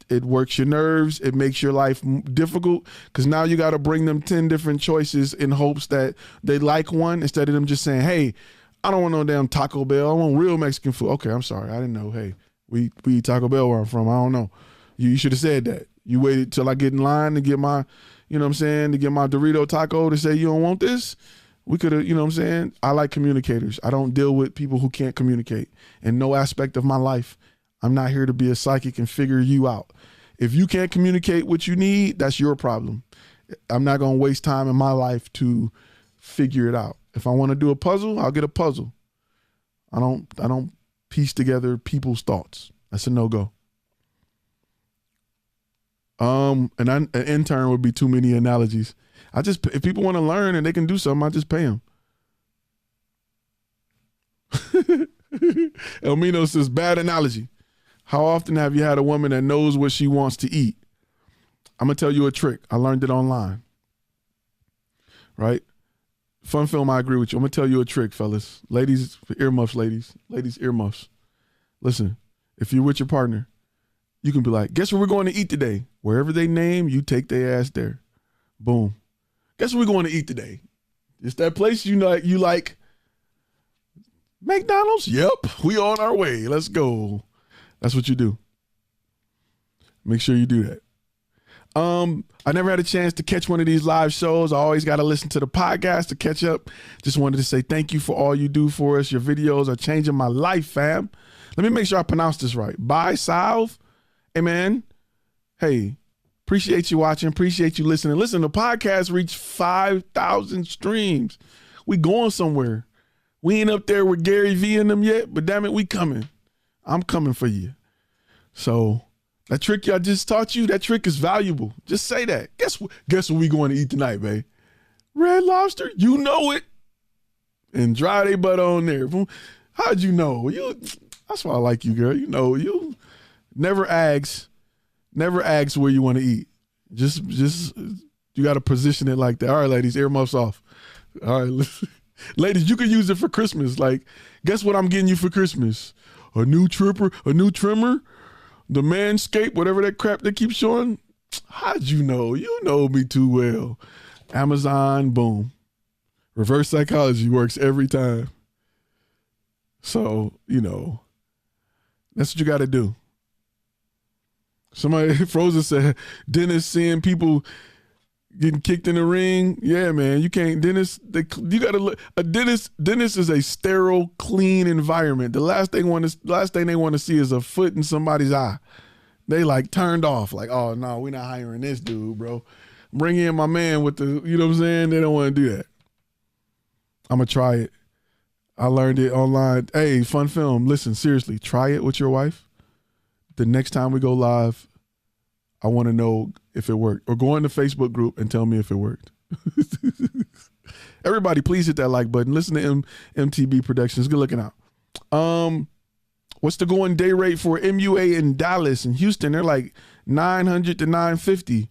It works your nerves. It makes your life difficult because now you got to bring them 10 different choices in hopes that they like one instead of them just saying, hey, I don't want no damn Taco Bell. I want real Mexican food. Okay, I'm sorry. I didn't know. Hey, we eat Taco Bell where I'm from. I don't know. You should have said that. You waited till I get in line to get my, to get my Dorito taco to say you don't want this. We could have, I like communicators. I don't deal with people who can't communicate in no aspect of my life. I'm not here to be a psychic and figure you out. If you can't communicate what you need, that's your problem. I'm not going to waste time in my life to figure it out. If I want to do a puzzle, I'll get a puzzle. I don't piece together people's thoughts. That's a no-go. An intern would be too many analogies. If people want to learn and they can do something, I just pay them. Elmino says, bad analogy. How often have you had a woman that knows what she wants to eat? I'm going to tell you a trick. I learned it online. Right? Fun film, I agree with you. I'm going to tell you a trick, fellas. Ladies, earmuffs, ladies. Ladies, earmuffs. Listen, if you're with your partner, you can be like, guess where we're going to eat today? Wherever they name, you take their ass there. Boom. Guess where we're going to eat today? It's that place you like. McDonald's? Yep. We on our way. Let's go. That's what you do. Make sure you do that. I never had a chance to catch one of these live shows. I always got to listen to the podcast to catch up. Just wanted to say thank you for all you do for us. Your videos are changing my life, fam. Let me make sure I pronounce this right. Bye, Salve. Hey, man. Hey, appreciate you watching. Appreciate you listening. Listen, the podcast reached 5,000 streams. We going somewhere. We ain't up there with Gary Vee and them yet, but damn it, we coming. I'm coming for you. So that trick I just taught you, that trick is valuable. Just say that. Guess what we going to eat tonight, babe? Red Lobster. You know it. And dry they butt on there. How'd you know? That's why I like you, girl. You never ask where you want to eat. Just you got to position it like that. All right, ladies, earmuffs off. All right, ladies, you can use it for Christmas. Like, guess what I'm getting you for Christmas? A new trimmer, the Manscaped, whatever that crap they keep showing. How'd you know? You know me too well. Amazon, boom. Reverse psychology works every time. So, that's what you got to do. Somebody, Frozen said, Dennis seeing people getting kicked in the ring. Yeah, man, you can't. Dennis, you got to look. Dennis is a sterile, clean environment. The last thing they want to see is a foot in somebody's eye. They like turned off. Like, oh no, we're not hiring this dude, bro. Bring in my man with the, you know what I'm saying? They don't want to do that. I'm gonna try it. I learned it online. Hey, Fun Film. Listen, seriously, try it with your wife. The next time we go live, I want to know if it worked. Or go in the Facebook group and tell me if it worked. Everybody, please hit that like button. Listen to MTB Productions. Good looking out. What's the going day rate for MUA in Dallas and Houston? They're like $900 to $950.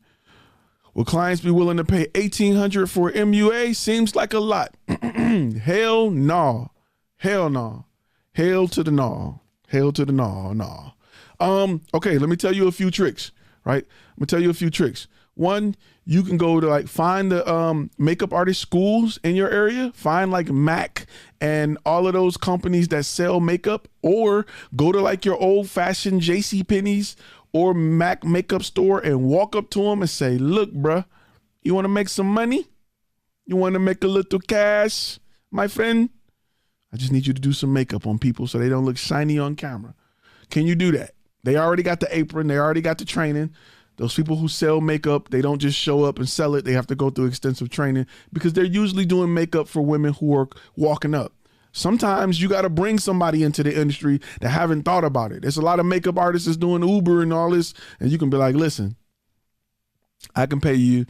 Will clients be willing to pay $1,800 for MUA? Seems like a lot. Hell no. Hell no. Hail to the no. Hail to the no. Okay, let me tell you a few tricks, right? I'm gonna tell you a few tricks. One, you can go to like find the makeup artist schools in your area, find like MAC and all of those companies that sell makeup, or go to like your old fashioned JCPenney's or MAC makeup store and walk up to them and say, look, bruh, you want to make some money? You want to make a little cash, my friend? I just need you to do some makeup on people so they don't look shiny on camera. Can you do that? They already got the apron. They already got the training. Those people who sell makeup, they don't just show up and sell it. They have to go through extensive training because they're usually doing makeup for women who are walking up. Sometimes you got to bring somebody into the industry that haven't thought about it. There's a lot of makeup artists that's doing Uber and all this, and you can be like, listen, I can pay you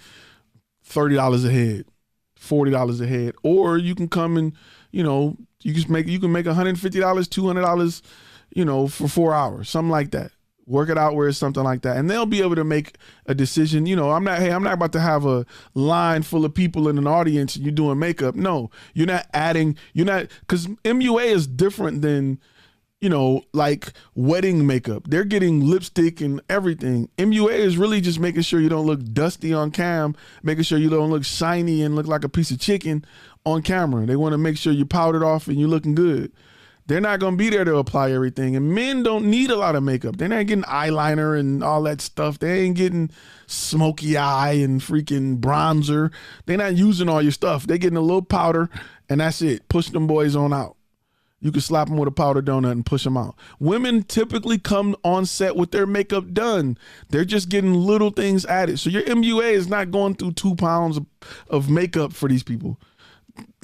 $30 a head, $40 a head, or you can come and, you know, you can make $150, $200, you know, for 4 hours, something like that. Work it out where it's something like that. And they'll be able to make a decision. You know, I'm not about to have a line full of people in an audience and you're doing makeup. No, because MUA is different than, you know, like wedding makeup. They're getting lipstick and everything. MUA is really just making sure you don't look dusty on cam, making sure you don't look shiny and look like a piece of chicken on camera. They want to make sure you're powdered off and you're looking good. They're not going to be there to apply everything. And men don't need a lot of makeup. They're not getting eyeliner and all that stuff. They ain't getting smoky eye and freaking bronzer. They're not using all your stuff. They're getting a little powder and that's it. Push them boys on out. You can slap them with a powder donut and push them out. Women typically come on set with their makeup done. They're just getting little things added. So your MUA is not going through 2 pounds of makeup for these people.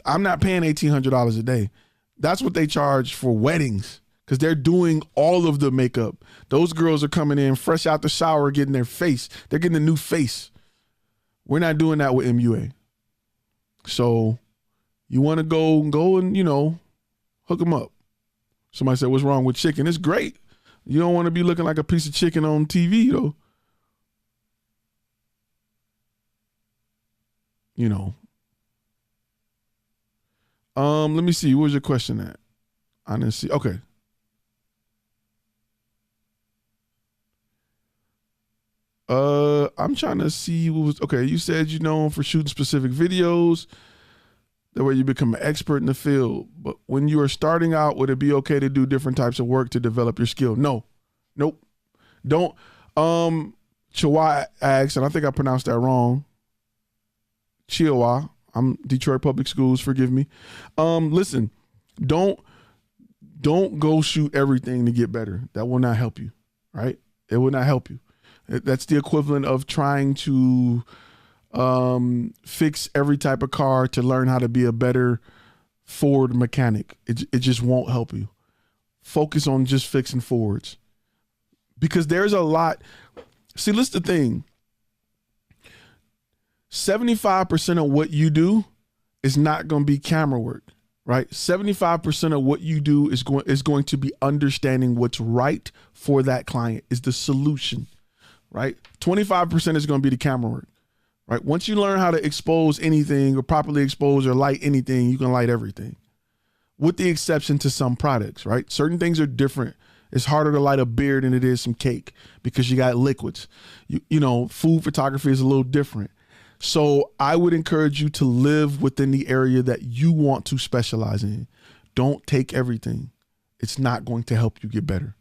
I'm not paying $1,800 a day. That's what they charge for weddings because they're doing all of the makeup. Those girls are coming in fresh out the shower, getting their face. They're getting a new face. We're not doing that with MUA. So you want to go and, you know, hook them up. Somebody said, what's wrong with chicken? It's great. You don't want to be looking like a piece of chicken on TV, though. You know. Let me see. Where's your question at? I didn't see. Okay. I'm trying to see what was okay. You said you're known for shooting specific videos. That way you become an expert in the field. But when you are starting out, would it be okay to do different types of work to develop your skill? No. Nope. Don't. Chihuahua asks, and I think I pronounced that wrong. Chihuahua. I'm Detroit Public Schools, forgive me. Listen, don't go shoot everything to get better. That will not help you, right? It will not help you. That's the equivalent of trying to fix every type of car to learn how to be a better Ford mechanic. It just won't help you. Focus on just fixing Fords. Because there's a lot. See, listen the thing. 75% of what you do is not going to be camera work, right? 75% of what you do is going to be understanding what's right for that client, is the solution, right? 25% is going to be the camera work, right? Once you learn how to expose anything or properly expose or light anything, you can light everything, with the exception to some products, right? Certain things are different. It's harder to light a beer than it is some cake because you got liquids. You know, food photography is a little different. So I would encourage you to live within the area that you want to specialize in. Don't take everything. It's not going to help you get better.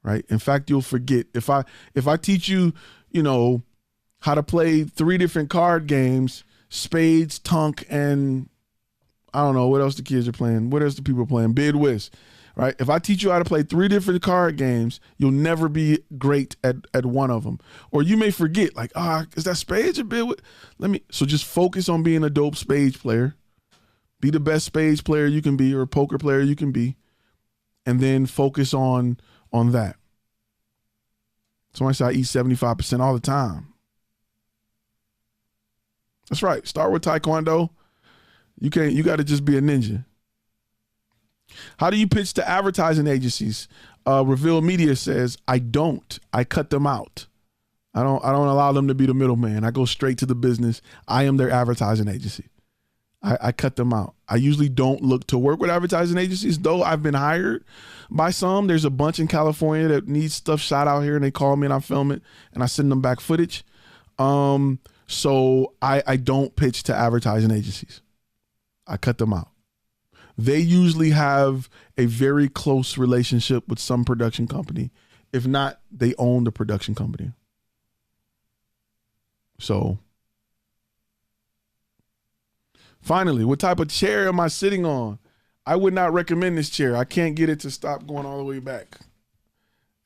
right? In fact, you'll forget. If I teach you, you know, how to play 3 different card games, spades, tunk, and I don't know what else the kids are playing. What else the people are playing? Bid whist, right? If I teach you how to play 3 different card games, you'll never be great at one of them. Or you may forget, like, is that spades or bid whist? So just focus on being a dope spades player. Be the best spades player you can be, or a poker player you can be, and then focus on that. Somebody say I eat 75% all the time. That's right. Start with Taekwondo. You got to just be a ninja. How do you pitch to advertising agencies? Reveal Media says, I cut them out. I don't allow them to be the middleman. I go straight to the business. I am their advertising agency. I cut them out. I usually don't look to work with advertising agencies, though I've been hired by some. There's a bunch in California that needs stuff shot out here, and they call me and I film it and I send them back footage. So I don't pitch to advertising agencies. I cut them out. They usually have a very close relationship with some production company. If not, they own the production company. So finally, what type of chair am I sitting on? I would not recommend this chair. I can't get it to stop going all the way back.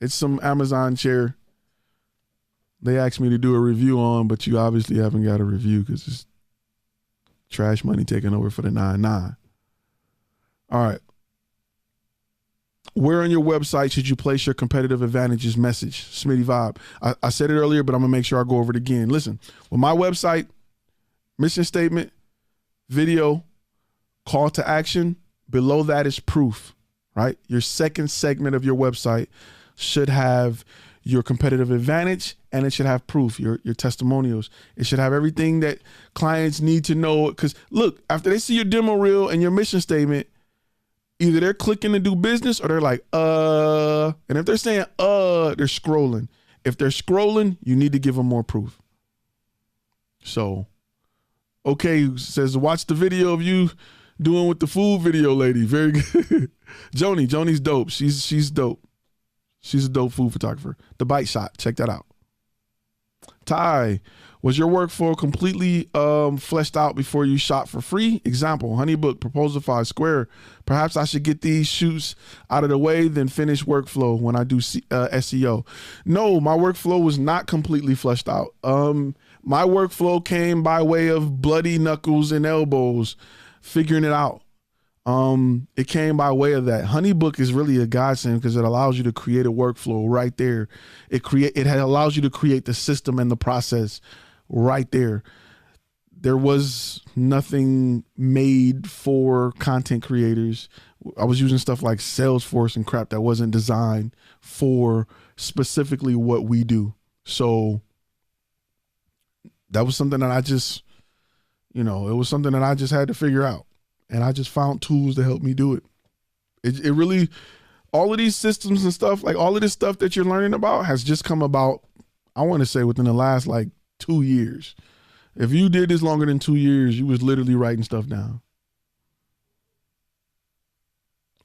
It's some Amazon chair they asked me to do a review on, but you obviously haven't got a review because it's trash money taking over for the 9.9. All right. Where on your website should you place your competitive advantages message? Smitty Vibe. I said it earlier, but I'm going to make sure I go over it again. Listen, with my website, mission statement, video, call to action, below that is proof, right? Your second segment of your website should have your competitive advantage, and it should have proof, your testimonials. It should have everything that clients need to know. Because look, after they see your demo reel and your mission statement, either they're clicking to do business or they're like, and if they're saying, they're scrolling. If they're scrolling, you need to give them more proof. So, okay, says, watch the video of you doing with the food video, lady. Very good. Joni's dope. She's dope. She's a dope food photographer. The Bite Shot. Check that out. Ty, was your workflow completely fleshed out before you shot for free? Example, Honeybook, Proposify, Square. Perhaps I should get these shoots out of the way, then finish workflow when I do SEO. No, my workflow was not completely fleshed out. My workflow came by way of bloody knuckles and elbows, figuring it out. It came by way of that. Honeybook is really a godsend because it allows you to create a workflow right there. It allows you to create the system and the process right there. There was nothing made for content creators. I was using stuff like Salesforce and crap that wasn't designed for specifically what we do. So that was something that I just, it was something that I just had to figure out. And I just found tools to help me do it. It really, all of these systems and stuff, like all of this stuff that you're learning about has just come about, I want to say within the last 2 years. If you did this longer than 2 years, you was literally writing stuff down.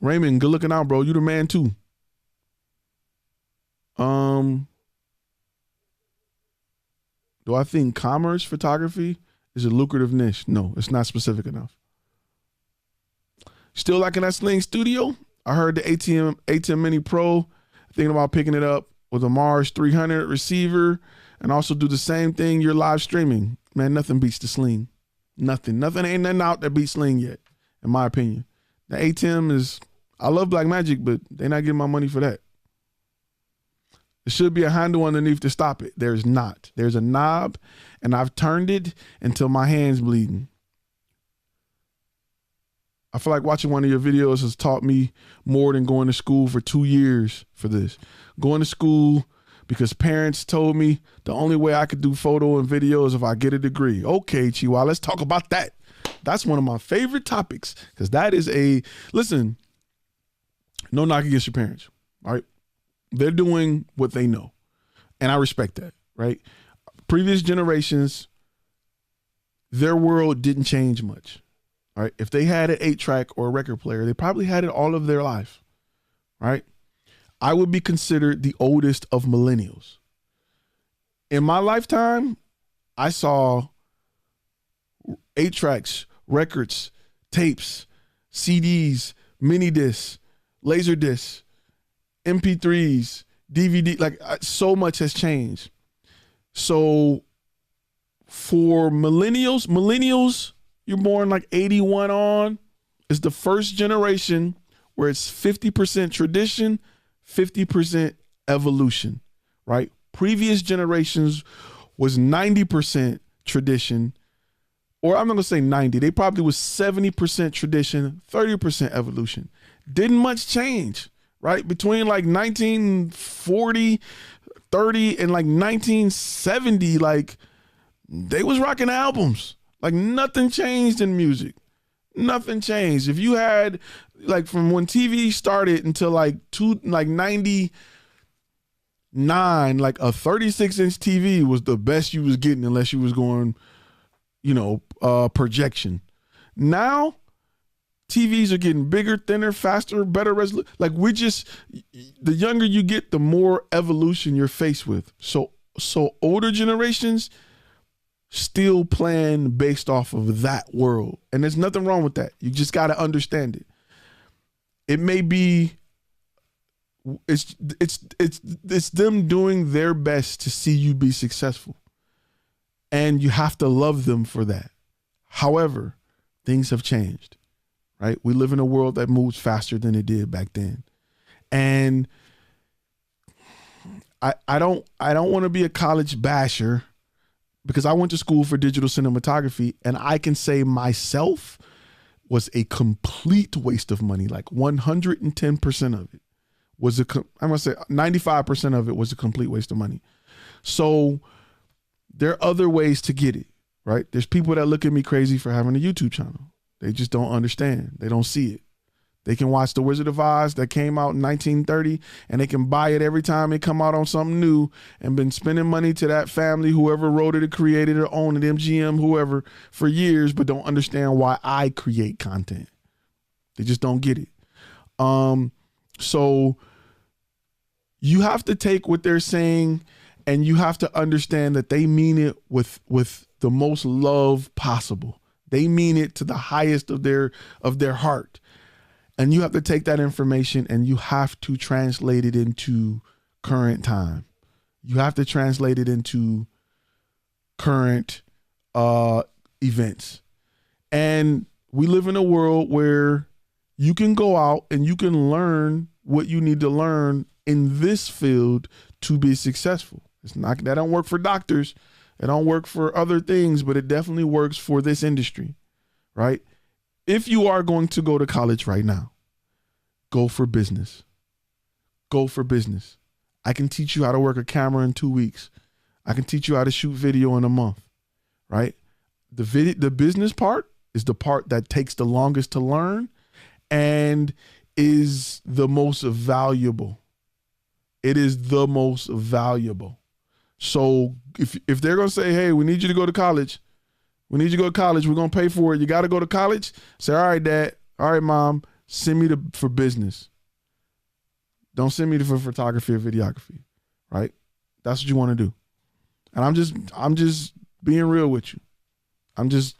Raymond, good looking out, bro. You the man too. Do I think commerce photography is a lucrative niche? No, it's not specific enough. Still liking that Sling Studio? I heard the ATEM Mini Pro, thinking about picking it up with a Mars 300 receiver and also do the same thing you're live streaming. Man, nothing beats the Sling. Nothing. Ain't nothing out that beats Sling yet, in my opinion. The ATEM is, I love Blackmagic, but they're not getting my money for that. There should be a handle underneath to stop it. There's not. There's a knob, and I've turned it until my hand's bleeding. I feel like watching one of your videos has taught me more than going to school for 2 years for this. Going to school because parents told me the only way I could do photo and video is if I get a degree. Okay, Chihuahua, let's talk about that. That's one of my favorite topics because that is listen, no knock against your parents, all right? They're doing what they know, and I respect that, right? Previous generations, their world didn't change much. All right. If they had an 8-track or a record player, they probably had it all of their life. Right. I would be considered the oldest of millennials. In my lifetime, I saw 8-tracks, records, tapes, CDs, mini discs, laser discs, MP3s, DVD, like so much has changed. So for millennials, you're born like 81 on, is the first generation where it's 50% tradition, 50% evolution, right? Previous generations was 90% tradition, or I'm not gonna say 90, they probably was 70% tradition, 30% evolution. Didn't much change, right? Between like 1940, 30 and like 1970, like they was rocking albums. Like nothing changed in music. Nothing changed. If you had like from when TV started until like 99, like a 36-inch TV was the best you was getting unless you was going, projection. Now TVs are getting bigger, thinner, faster, better resolution. Like the younger you get, the more evolution you're faced with. So older generations still plan based off of that world. And there's nothing wrong with that. You just got to understand it. It may be, it's them doing their best to see you be successful. And you have to love them for that. However, things have changed, right? We live in a world that moves faster than it did back then. And I don't want to be a college basher, because I went to school for digital cinematography, and I can say myself was a complete waste of money. Like 110% of it was I'm gonna say 95% of it was a complete waste of money. So there are other ways to get it, right? There's people that look at me crazy for having a YouTube channel. They just don't understand. They don't see it. They can watch The Wizard of Oz that came out in 1930, and they can buy it every time it come out on something new, and been spending money to that family, whoever wrote it or created it or owned it, MGM, whoever, for years, but don't understand why I create content. They just don't get it. So you have to take what they're saying, and you have to understand that they mean it with the most love possible. They mean it to the highest of their heart. And you have to take that information and you have to translate it into current time. You have to translate it into current events. And we live in a world where you can go out and you can learn what you need to learn in this field to be successful. That don't work for doctors. It don't work for other things, but it definitely works for this industry, right? If you are going to go to college right now, go for business. Go for business. I can teach you how to work a camera in 2 weeks. I can teach you how to shoot video in a month, right? The business part is the part that takes the longest to learn and is the most valuable. It is the most valuable. So if they're going to say, hey, we need you to go to college, we're going to pay for it, you got to go to college, say, all right, Dad, all right, Mom, send me for business. Don't send me for photography or videography, right? That's what you want to do. And I'm just being real with you. That's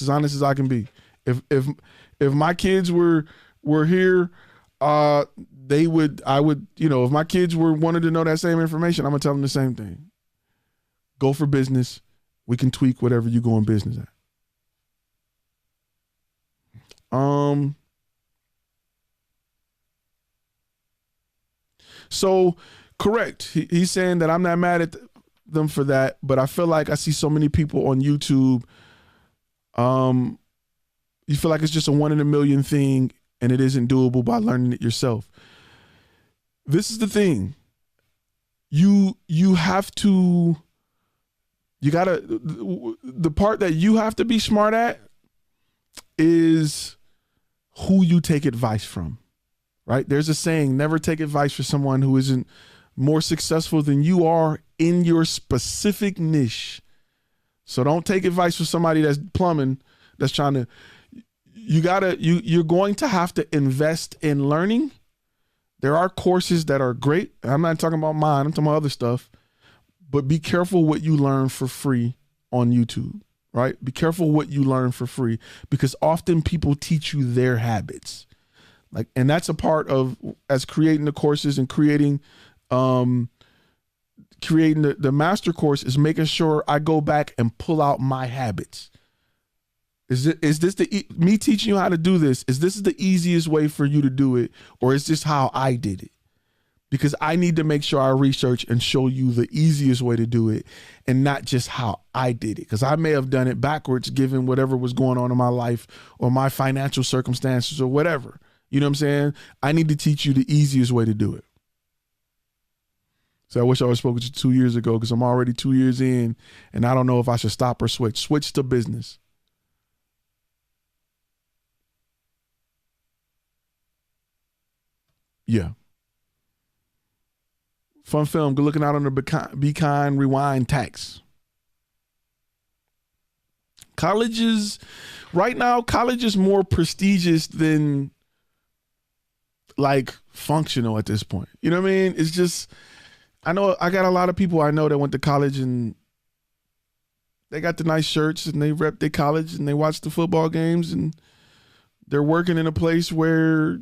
as honest as I can be. If my kids were here, I would, if my kids wanted to know that same information, I'm gonna tell them the same thing. Go for business. We can tweak whatever you go in business at. So correct. He's saying that I'm not mad at them for that, but I feel like I see so many people on YouTube. You feel like it's just a 1 in a million thing and it isn't doable by learning it yourself. This is the thing. The part that you have to be smart at is who you take advice from, right? There's a saying, never take advice from someone who isn't more successful than you are in your specific niche. So don't take advice from somebody that's plumbing, that's trying to, you're going to have to invest in learning, There are courses that are great. I'm not talking about mine. I'm talking about other stuff. But be careful what you learn for free on YouTube, right? Be careful what you learn for free, because often people teach you their habits. And that's a part of, as creating the courses and creating the master course, is making sure I go back and pull out my habits. Is this me teaching you how to do this? Is this the easiest way for you to do it? Or is this how I did it? Because I need to make sure I research and show you the easiest way to do it, and not just how I did it. Because I may have done it backwards given whatever was going on in my life or my financial circumstances or whatever. You know what I'm saying? I need to teach you the easiest way to do it. So I wish I was spoken to 2 years ago, because I'm already 2 years in and I don't know if I should stop or switch. Switch to business. Yeah. Fun film. Good looking out on the Be Kind Rewind tax. Colleges, right now, college is more prestigious than like functional at this point. You know what I mean? It's just, I know I got a lot of people I know that went to college and they got the nice shirts and they rep their college and they watch the football games and they're working in a place where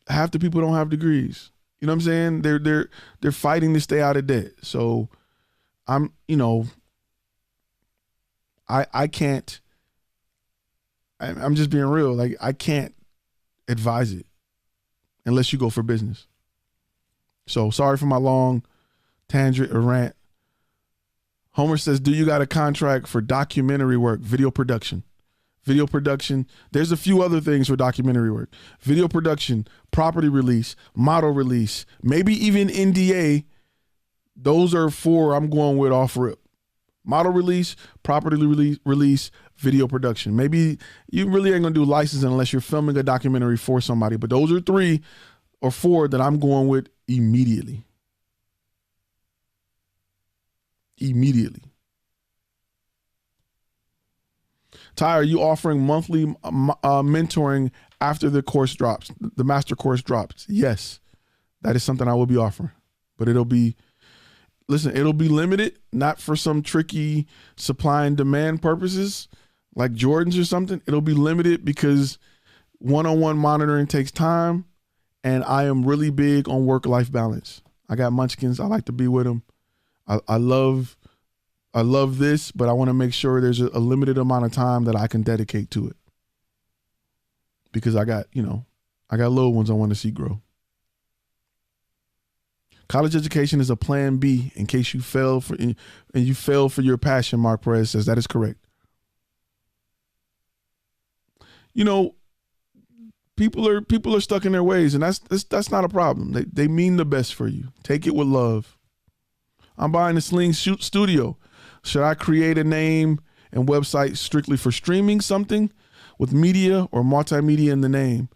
half the people don't have degrees. You know what I'm saying? They're fighting to stay out of debt. So I'm, I can't, I'm just being real. Like, I can't advise it unless you go for business. So sorry for my long tangent or rant. Homer says, do you got a contract for documentary work, video production? Video production. There's a few other things for documentary work. Video production, property release, model release, maybe even NDA. Those are 4 I'm going with off rip. Model release, property release, video production. Maybe you really ain't gonna do licensing unless you're filming a documentary for somebody. But those are 3 or 4 that I'm going with immediately. Immediately. Ty, are you offering monthly mentoring after the course drops, the master course drops? Yes, that is something I will be offering, but it'll be limited, not for some tricky supply and demand purposes like Jordan's or something. It'll be limited because one-on-one monitoring takes time, and I am really big on work-life balance. I got munchkins. I like to be with them. I love this, but I want to make sure there's a limited amount of time that I can dedicate to it, because I got little ones I want to see grow. College education is a plan B in case you fail for your passion. Mark Perez says that is correct. People are stuck in their ways, and that's not a problem. They mean the best for you. Take it with love. I'm buying a Sling Shoot Studio. Should I create a name and website strictly for streaming something with media or multimedia in the name?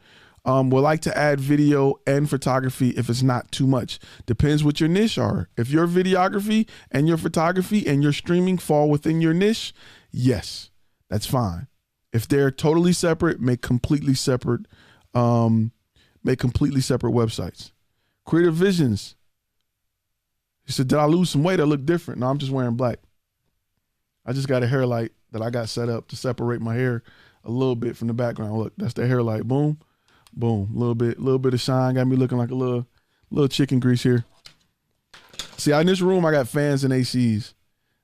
Would like to add video and photography if it's not too much. Depends what your niche are. If your videography and your photography and your streaming fall within your niche, yes, that's fine. If they're totally separate, make completely separate websites. Creative Visions. He said, did I lose some weight? I look different. No, I'm just wearing black. I just got a hair light that I got set up to separate my hair a little bit from the background. Look, that's the hair light. Boom, boom. A little bit of shine. Got me looking like a little chicken grease here. See, in this room, I got fans and ACs.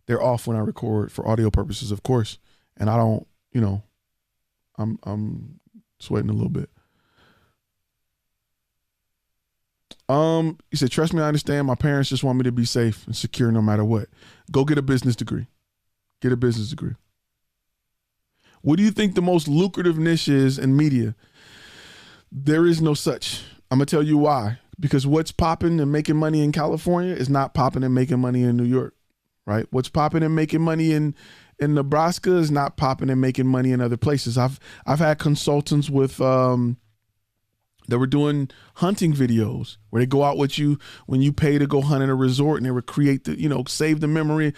They're off when I record for audio purposes, of course. And I don't, I'm sweating a little bit. He said, trust me, I understand. My parents just want me to be safe and secure no matter what. Go get a business degree. Get a business degree. What do you think the most lucrative niche is in media? There is no such. I'm going to tell you why. Because what's popping and making money in California is not popping and making money in New York, right? What's popping and making money in Nebraska is not popping and making money in other places. I've had consultants with that were doing hunting videos where they go out with you when you pay to go hunt in a resort, and they would create save the memory.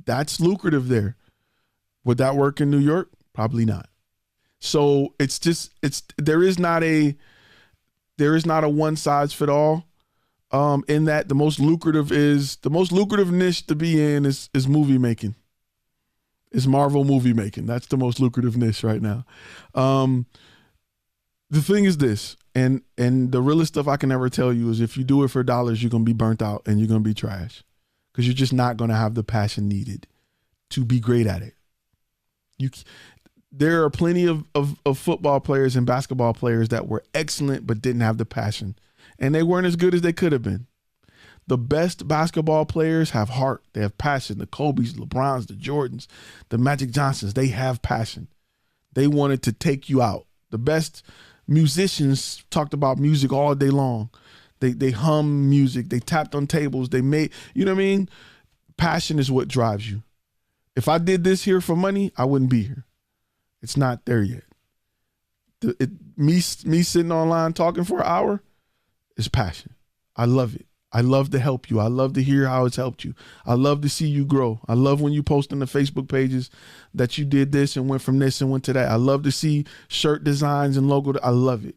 That's lucrative there. Would that work in New York? Probably not. So there is not a there is not a one size fit all. In that the most lucrative niche to be in is movie making. Is Marvel movie making. That's the most lucrative niche right now. The thing is this, and the realest stuff I can ever tell you is if you do it for dollars, you're going to be burnt out and you're going to be trash because you're just not going to have the passion needed to be great at it. There are plenty of football players and basketball players that were excellent but didn't have the passion, and they weren't as good as they could have been. The best basketball players have heart. They have passion. The Kobe's, the LeBrons, the Jordans, the Magic Johnsons, they have passion. They wanted to take you out. The best musicians talked about music all day long. They hum music. They tapped on tables. They made, you know what I mean? Passion is what drives you. If I did this here for money, I wouldn't be here. It's not there yet. Me sitting online talking for an hour is passion. I love it. I love to help you. I love to hear how it's helped you. I love to see you grow. I love when you post on the Facebook pages that you did this and went from this and went to that. I love to see shirt designs and logo. I love it.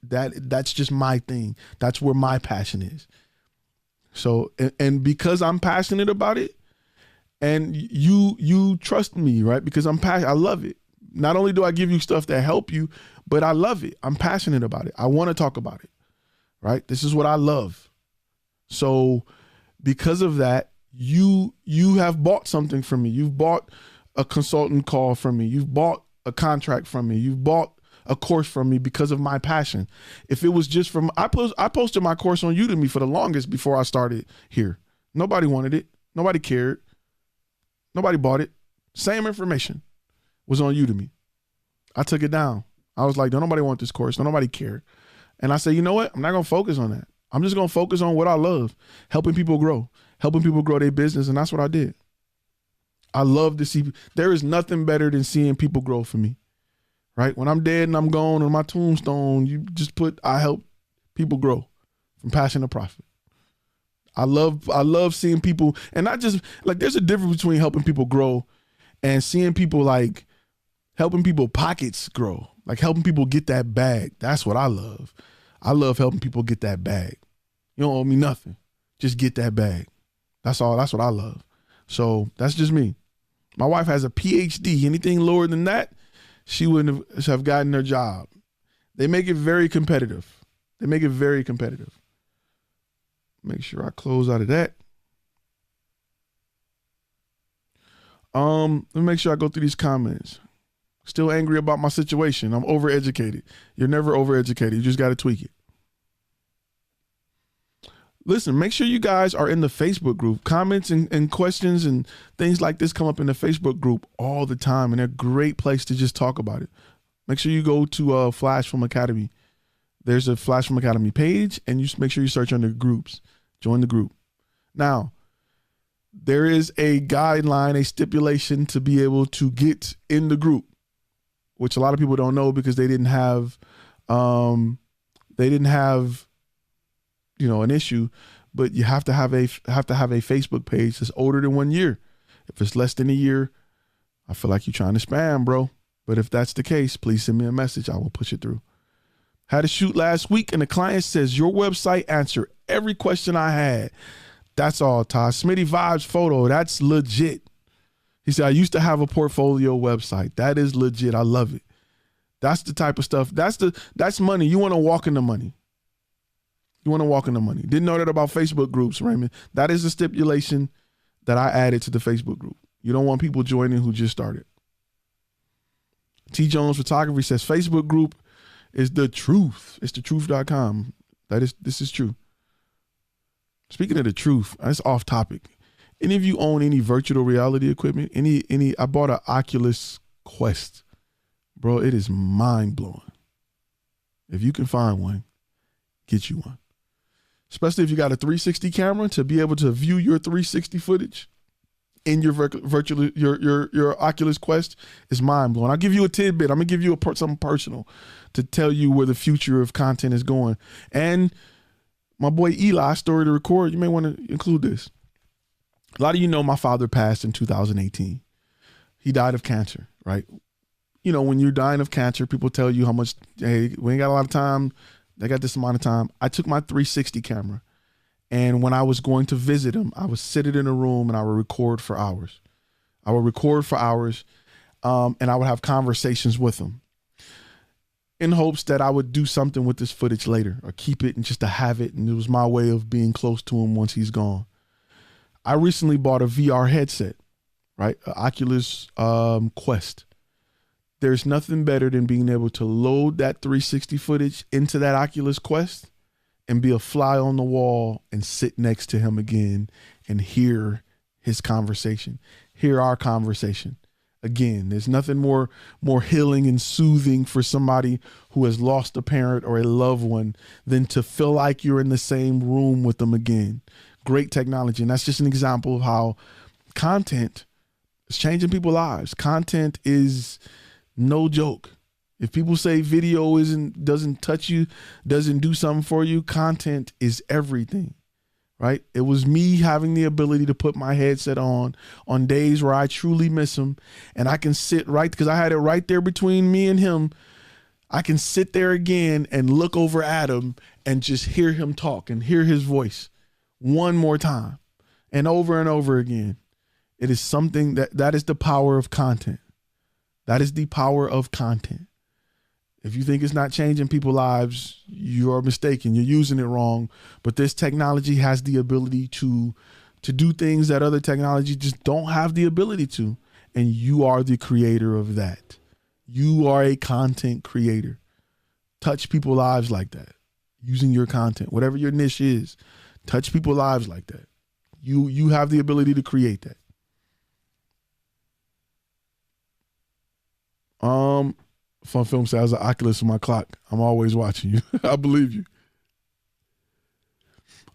That's just my thing. That's where my passion is. So, and because I'm passionate about it, and you trust me, right? Because I'm passionate. I love it. Not only do I give you stuff that help you, but I love it. I'm passionate about it. I want to talk about it, right? This is what I love. So because of that, you have bought something from me. You've bought a consultant call from me. You've bought a contract from me. You've bought a course from me because of my passion. If it was just from, I posted my course on Udemy for the longest before I started here. Nobody wanted it. Nobody cared. Nobody bought it. Same information was on Udemy. I took it down. I was like, don't nobody want this course. Don't nobody care. And I said, you know what? I'm not going to focus on that. I'm just going to focus on what I love, helping people grow their business. And that's what I did. I love to see, there is nothing better than seeing people grow for me, right? When I'm dead and I'm gone on my tombstone, you just put, I help people grow from passion to profit. I love seeing people, and not just like, there's a difference between helping people grow and seeing people like helping people pockets grow, like helping people get that bag. That's what I love. I love helping people get that bag. You don't owe me nothing. Just get that bag. That's all. That's what I love. So that's just me. My wife has a PhD. Anything lower than that, she wouldn't have gotten her job. They make it very competitive. Make sure I close out of that. Let me make sure I go through these comments. Still angry about my situation. I'm overeducated. You're never overeducated. You just got to tweak it. Listen, make sure you guys are in the Facebook group. Comments and questions and things like this come up in the Facebook group all the time, and they're a great place to just talk about it. Make sure you go to FlashFilm Academy. There's a FlashFilm Academy page, and you just make sure you search under groups. Join the group. Now, there is a guideline, a stipulation to be able to get in the group, which a lot of people don't know because they didn't have, an issue. But you have to have a Facebook page that's older than 1 year. If it's less than a year, I feel like you're trying to spam, bro. But if that's the case, please send me a message. I will push it through. Had a shoot last week, and the client says your website answered every question I had. That's all, Todd. Smitty Vibes photo. That's legit. He said, I used to have a portfolio website. That is legit. I love it. That's the type of stuff. That's money. You want to walk in the money. Didn't know that about Facebook groups, Raymond. That is a stipulation that I added to the Facebook group. You don't want people joining who just started. T. Jones Photography says Facebook group is the truth. It's thetruth.com. This is true. Speaking of the truth, that's off topic. Any of you own any virtual reality equipment? I bought an Oculus Quest. Bro, it is mind blowing. If you can find one, get you one. Especially if you got a 360 camera, to be able to view your 360 footage in your virtual your Oculus Quest is mind blowing. I'll give you a tidbit. I'm gonna give you something personal to tell you where the future of content is going. And my boy Eli, Story to Record, you may want to include this. A lot of you know my father passed in 2018. He died of cancer, right? You know, when you're dying of cancer, people tell you how much, hey, we ain't got a lot of time. They got this amount of time. I took my 360 camera, and when I was going to visit them, I would sit it in a room and I would record for hours. I would record for hours, and I would have conversations with them in hopes that I would do something with this footage later or keep it and just to have it. And it was my way of being close to him once he's gone. I recently bought a VR headset, right? An Oculus Quest. There's nothing better than being able to load that 360 footage into that Oculus Quest and be a fly on the wall and sit next to him again and hear his conversation, hear our conversation. Again, there's nothing more healing and soothing for somebody who has lost a parent or a loved one than to feel like you're in the same room with them again. Great technology. And that's just an example of how content is changing people's lives. Content is no joke. If people say video doesn't touch you, doesn't do something for you, content is everything. Right? It was me having the ability to put my headset on days where I truly miss him. And I can sit right, because I had it right there between me and him. I can sit there again and look over at him and just hear him talk and hear his voice one more time and over again. It is something that is the power of content. That is the power of content. If you think it's not changing people's lives, you're mistaken. You're using it wrong. But this technology has the ability to do things that other technology just don't have the ability to. And you are the creator of that. You are a content creator. Touch people's lives like that. Using your content, whatever your niche is, touch people's lives like that. You have the ability to create that. Fun Film says, an Oculus in my clock. I'm always watching you. I believe you.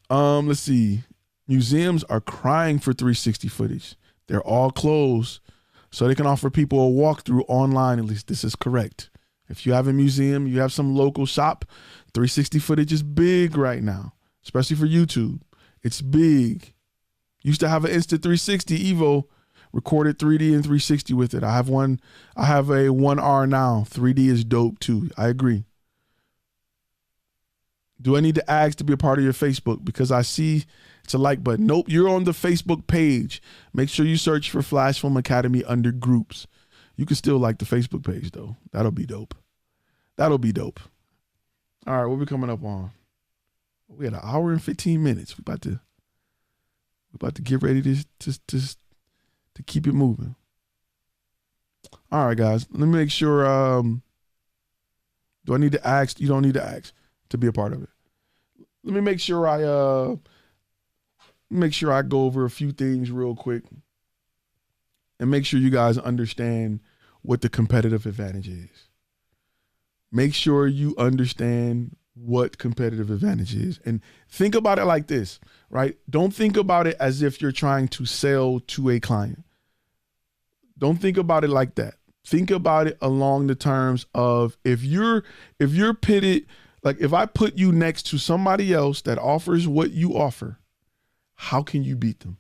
Let's see. Museums are crying for 360 footage. They're all closed, so they can offer people a walkthrough online. At least this is correct. If you have a museum, you have some local shop, 360 footage is big right now, especially for YouTube. It's big. Used to have an Insta360 Evo, recorded 3D and 360 with it. I have a 1R now. 3D is dope too. I agree. Do I need to ask to be a part of your Facebook? Because I see it's a like button. Nope, you're on the Facebook page. Make sure you search for FlashFilm Academy under groups. You can still like the Facebook page though. That'll be dope. That'll be dope. All right, what we coming up on? We had 1 hour and 15 minutes. We about to get ready to keep it moving. All right, guys. Let me make sure. Do I need to ask? You don't need to ask to be a part of it. Let me make sure I go over a few things real quick and make sure you guys understand what the competitive advantage is. Make sure you understand what competitive advantage is. And think about it like this, right? Don't think about it as if you're trying to sell to a client. Don't think about it like that. Think about it along the terms of if you're pitted, like if I put you next to somebody else that offers what you offer, how can you beat them?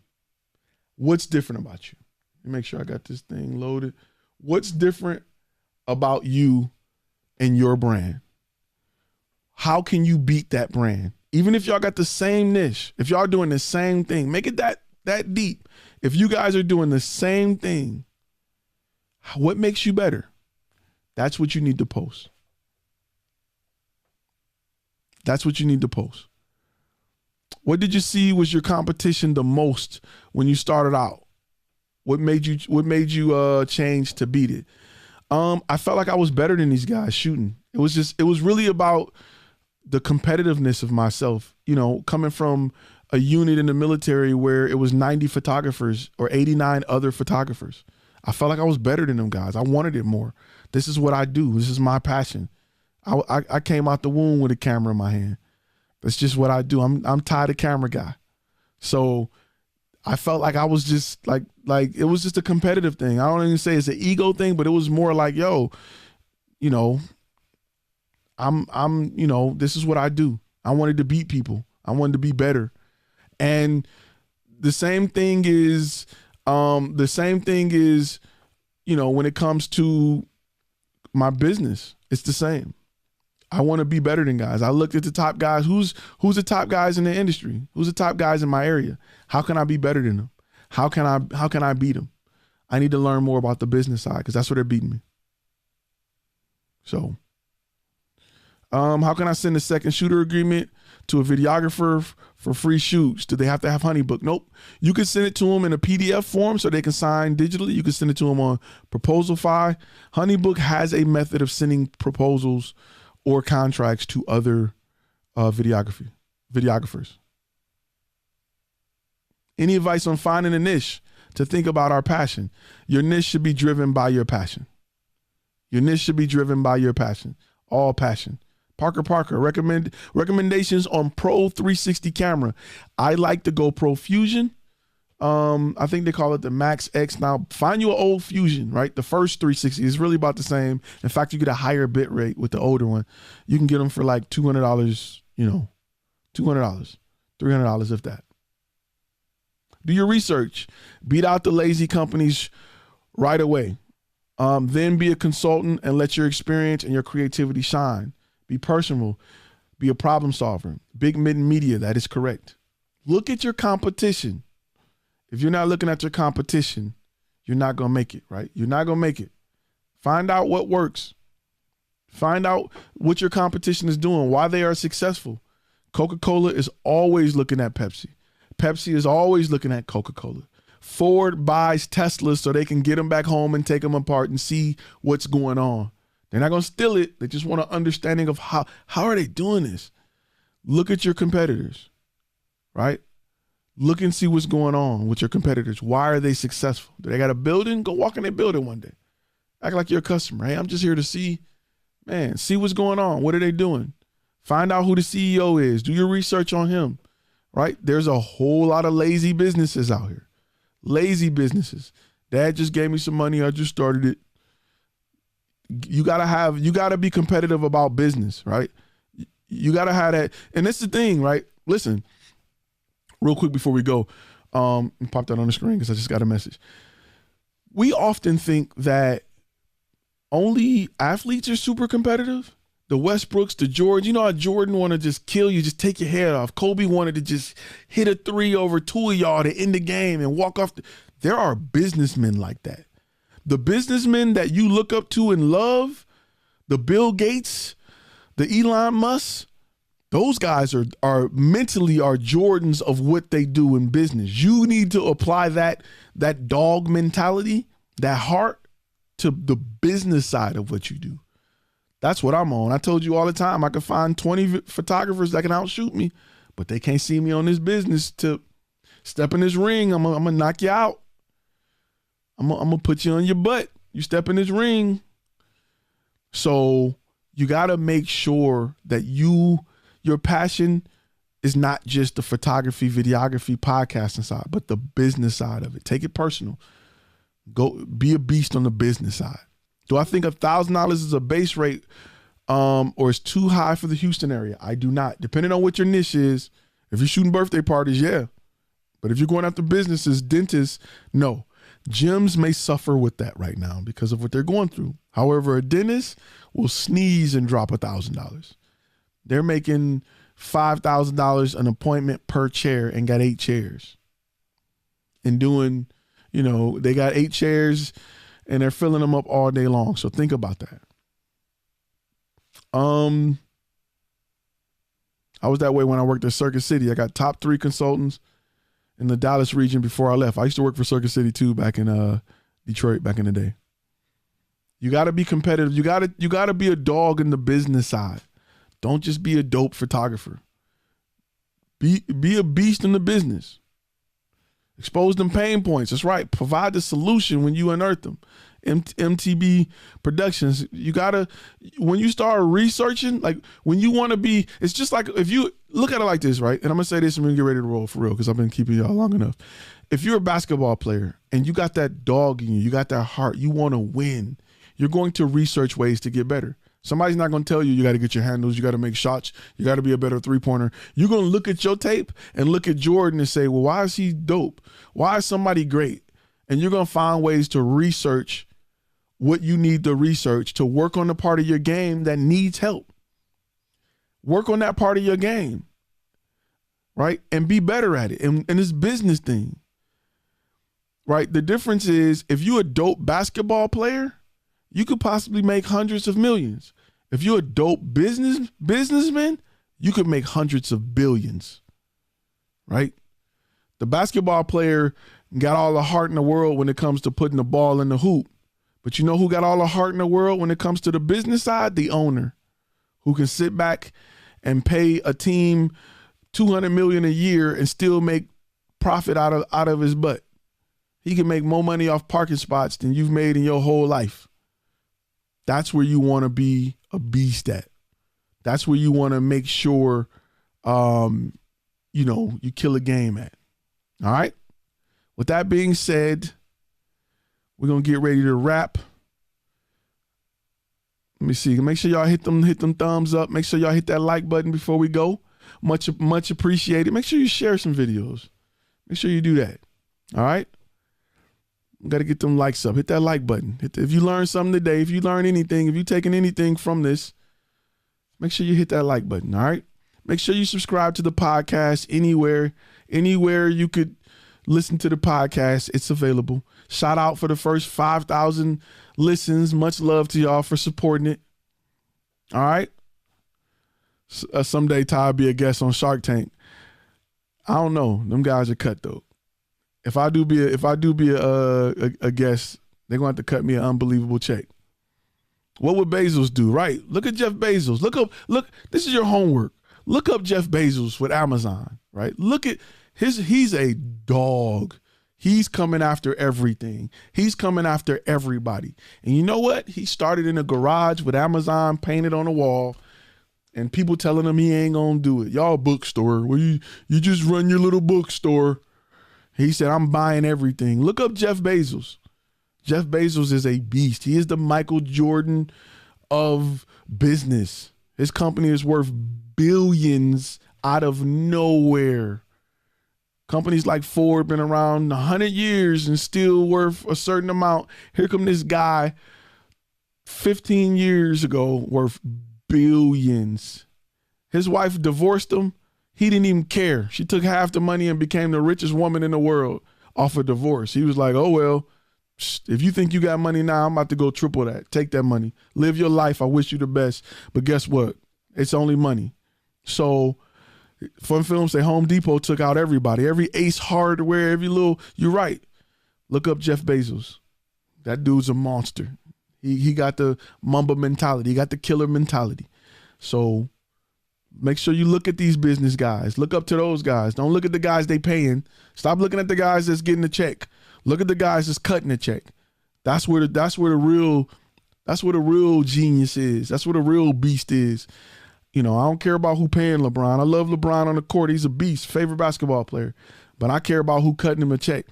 What's different about you? Let me make sure I got this thing loaded. What's different about you and your brand? How can you beat that brand? Even if y'all got the same niche, if y'all doing the same thing, make it that deep. If you guys are doing the same thing, what makes you better? That's what you need to post. That's what you need to post. What did you see was your competition the most when you started out? What made you change to beat it? I felt like I was better than these guys shooting. It was really about the competitiveness of myself, you know, coming from a unit in the military where it was 90 photographers or 89 other photographers. I felt like I was better than them guys. I wanted it more. This is what I do. This is my passion. I came out the womb with a camera in my hand. That's just what I do. I'm tired of camera guy. So I felt like I was just like it was just a competitive thing. I don't even say it's an ego thing, but it was more like, yo, you know, I'm you know, this is what I do. I wanted to beat people. I wanted to be better. And the same thing is, you know, when it comes to my business, it's the same. I want to be better than guys. I looked at the top guys. Who's the top guys in the industry? Who's the top guys in my area? How can I be better than them? How can I beat them? I need to learn more about the business side because that's where they're beating me. So, how can I send a second shooter agreement to a videographer for free shoots? Do they have to have Honeybook? Nope. You can send it to them in a PDF form so they can sign digitally. You can send it to them on Proposalify. Honeybook has a method of sending proposals or contracts to other videographers. Any advice on finding a niche? To think about our passion. Your niche should be driven by your passion. Your niche should be driven by your passion. All passion. Parker, recommendations on Pro 360 camera. I like the GoPro Fusion. I think they call it the Max X. Now, find you an old Fusion, right? The first 360 is really about the same. In fact, you get a higher bit rate with the older one. You can get them for like $200, $200, $300 if that. Do your research. Beat out the lazy companies right away. Then be a consultant and let your experience and your creativity shine. Be personal. Be a problem solver. Big mid media, that is correct. Look at your competition. If you're not looking at your competition, you're not going to make it, right? You're not going to make it. Find out what works. Find out what your competition is doing, why they are successful. Coca-Cola is always looking at Pepsi. Pepsi is always looking at Coca-Cola. Ford buys Teslas so they can get them back home and take them apart and see what's going on. They're not going to steal it. They just want an understanding of how are they doing this? Look at your competitors, right? Look and see what's going on with your competitors. Why are they successful? Do they got a building? Go walk in their building one day. Act like you're a customer. Hey, I'm just here to see what's going on. What are they doing? Find out who the CEO is. Do your research on him. Right? There's a whole lot of lazy businesses out here. Lazy businesses. Dad just gave me some money. I just started it. You gotta be competitive about business, right? You gotta have that. And that's the thing, right? Listen, real quick before we go, pop that on the screen because I just got a message. We often think that only athletes are super competitive. The Westbrooks, the Jordan, you know how Jordan want to just kill you, just take your head off. Kobe wanted to just hit a 3 over 2 of y'all to end the game and walk off. There are businessmen like that. The businessmen that you look up to and love, the Bill Gates, the Elon Musk, those guys are mentally Jordans of what they do in business. You need to apply that dog mentality, that heart to the business side of what you do. That's what I'm on. I told you all the time, I could find 20 photographers that can outshoot me, but they can't see me on this business to step in this ring. I'm gonna knock you out. I'm gonna put you on your butt. You step in this ring. So you gotta make sure that your passion is not just the photography, videography, podcasting side, but the business side of it. Take it personal. Go be a beast on the business side. Do I think $1,000 is a base rate or is too high for the Houston area? I do not. Depending on what your niche is, if you're shooting birthday parties, yeah. But if you're going after businesses, dentists, no. Gyms may suffer with that right now because of what they're going through. However, a dentist will sneeze and drop $1,000. They're making $5,000 an appointment per chair and got 8 chairs. And doing, they got 8 chairs and they're filling them up all day long. So think about that. I was that way when I worked at Circuit City. I got top 3 consultants in the Dallas region before I left. I used to work for Circuit City too back in Detroit back in the day. You got to be competitive. You got to be a dog in the business side. Don't just be a dope photographer. Be a beast in the business. Expose them pain points. That's right. Provide the solution when you unearth them. MTB Productions, when you start researching, like when you want to be, it's just like if you look at it like this, right? And I'm going to say this and we're going to get ready to roll for real because I've been keeping y'all long enough. If you're a basketball player and you got that dog in you, you got that heart, you want to win, you're going to research ways to get better. Somebody's not going to tell you got to get your handles, you got to make shots, you got to be a better three-pointer. You're going to look at your tape and look at Jordan and say, well, why is he dope? Why is somebody great? And you're going to find ways to research what you need to research to work on the part of your game that needs help. Work on that part of your game, right? And be better at it. And this business thing, right? The difference is if you're a dope basketball player, you could possibly make hundreds of millions. If you're a dope businessman, you could make hundreds of billions, right? The basketball player got all the heart in the world when it comes to putting the ball in the hoop. But you know who got all the heart in the world when it comes to the business side? The owner, who can sit back and pay a team $200 million a year and still make profit out of his butt. He can make more money off parking spots than you've made in your whole life. That's where you want to be a beast at. That's where you want to make sure, you kill a game at. All right. With that being said, we're going to get ready to wrap. Let me see. Make sure y'all hit them thumbs up. Make sure y'all hit that like button before we go. Much appreciated. Make sure you share some videos. Make sure you do that. All right. Got to get them likes up. Hit that like button. If you learned something today, if you learned anything, if you're taking anything from this, make sure you hit that like button. All right. Make sure you subscribe to the podcast anywhere you could listen to the podcast. It's available. Shout out for the first 5,000 listens. Much love to y'all for supporting it. All right. Someday Ty will be a guest on Shark Tank. I don't know. Them guys are cut though. If I do be a guest, they're gonna have to cut me an unbelievable check. What would Bezos do? Right? Look at Jeff Bezos. Look. This is your homework. Look up Jeff Bezos with Amazon. Right? Look at he's a dog. He's coming after everything. He's coming after everybody. And you know what? He started in a garage with Amazon painted on the wall, and people telling him he ain't gonna do it. Y'all bookstore. Well, you just run your little bookstore. He said, I'm buying everything. Look up Jeff Bezos. Jeff Bezos is a beast. He is the Michael Jordan of business. His company is worth billions out of nowhere. Companies like Ford been around 100 years and still worth a certain amount. Here come this guy 15 years ago worth billions. His wife divorced him. He didn't even care. She took half the money and became the richest woman in the world off a divorce. He was like, oh, well, if you think you got money now, I'm about to go triple that. Take that money. Live your life. I wish you the best. But guess what? It's only money. So Fun Films say Home Depot took out everybody. Every Ace Hardware, every little, you're right. Look up Jeff Bezos. That dude's a monster. He got the Mamba mentality. He got the killer mentality. So make sure you look at these business guys. Look up to those guys. Don't look at the guys they paying. Stop looking at the guys that's getting a check. Look at the guys that's cutting a check. That's where the real genius is. That's where the real beast is. I don't care about who paying LeBron. I love LeBron on the court. He's a beast, favorite basketball player. But I care about who cutting him a check.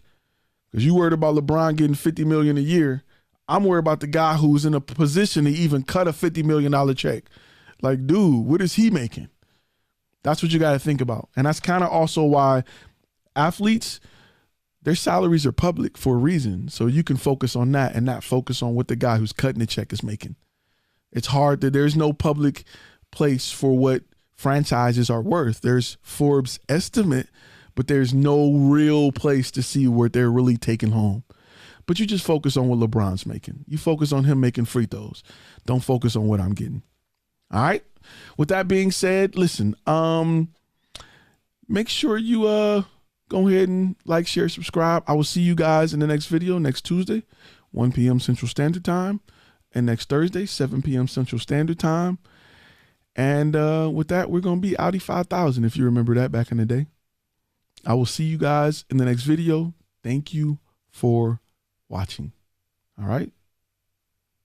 Because you worried about LeBron getting $50 million a year. I'm worried about the guy who's in a position to even cut a $50 million check. Like, dude, what is he making? That's what you got to think about. And that's kind of also why athletes, their salaries are public for a reason. So you can focus on that and not focus on what the guy who's cutting the check is making. It's hard that there's no public place for what franchises are worth. There's Forbes estimate, but there's no real place to see what they're really taking home. But you just focus on what LeBron's making. You focus on him making free throws. Don't focus on what I'm getting. All right. With that being said, listen, make sure you go ahead and like, share, subscribe. I will see you guys in the next video next Tuesday, 1 p.m. Central Standard Time, and next Thursday, 7 p.m. Central Standard Time. And with that, we're going to be Audi 5000, if you remember that back in the day. I will see you guys in the next video. Thank you for watching. All right.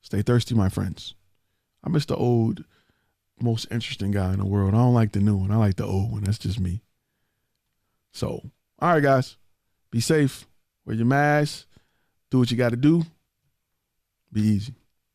Stay thirsty, my friends. I miss the old, most interesting guy in the world. I don't like the new one. I like the old one. That's just me. So, all right, guys. Be safe. Wear your mask. Do what you got to do. Be easy.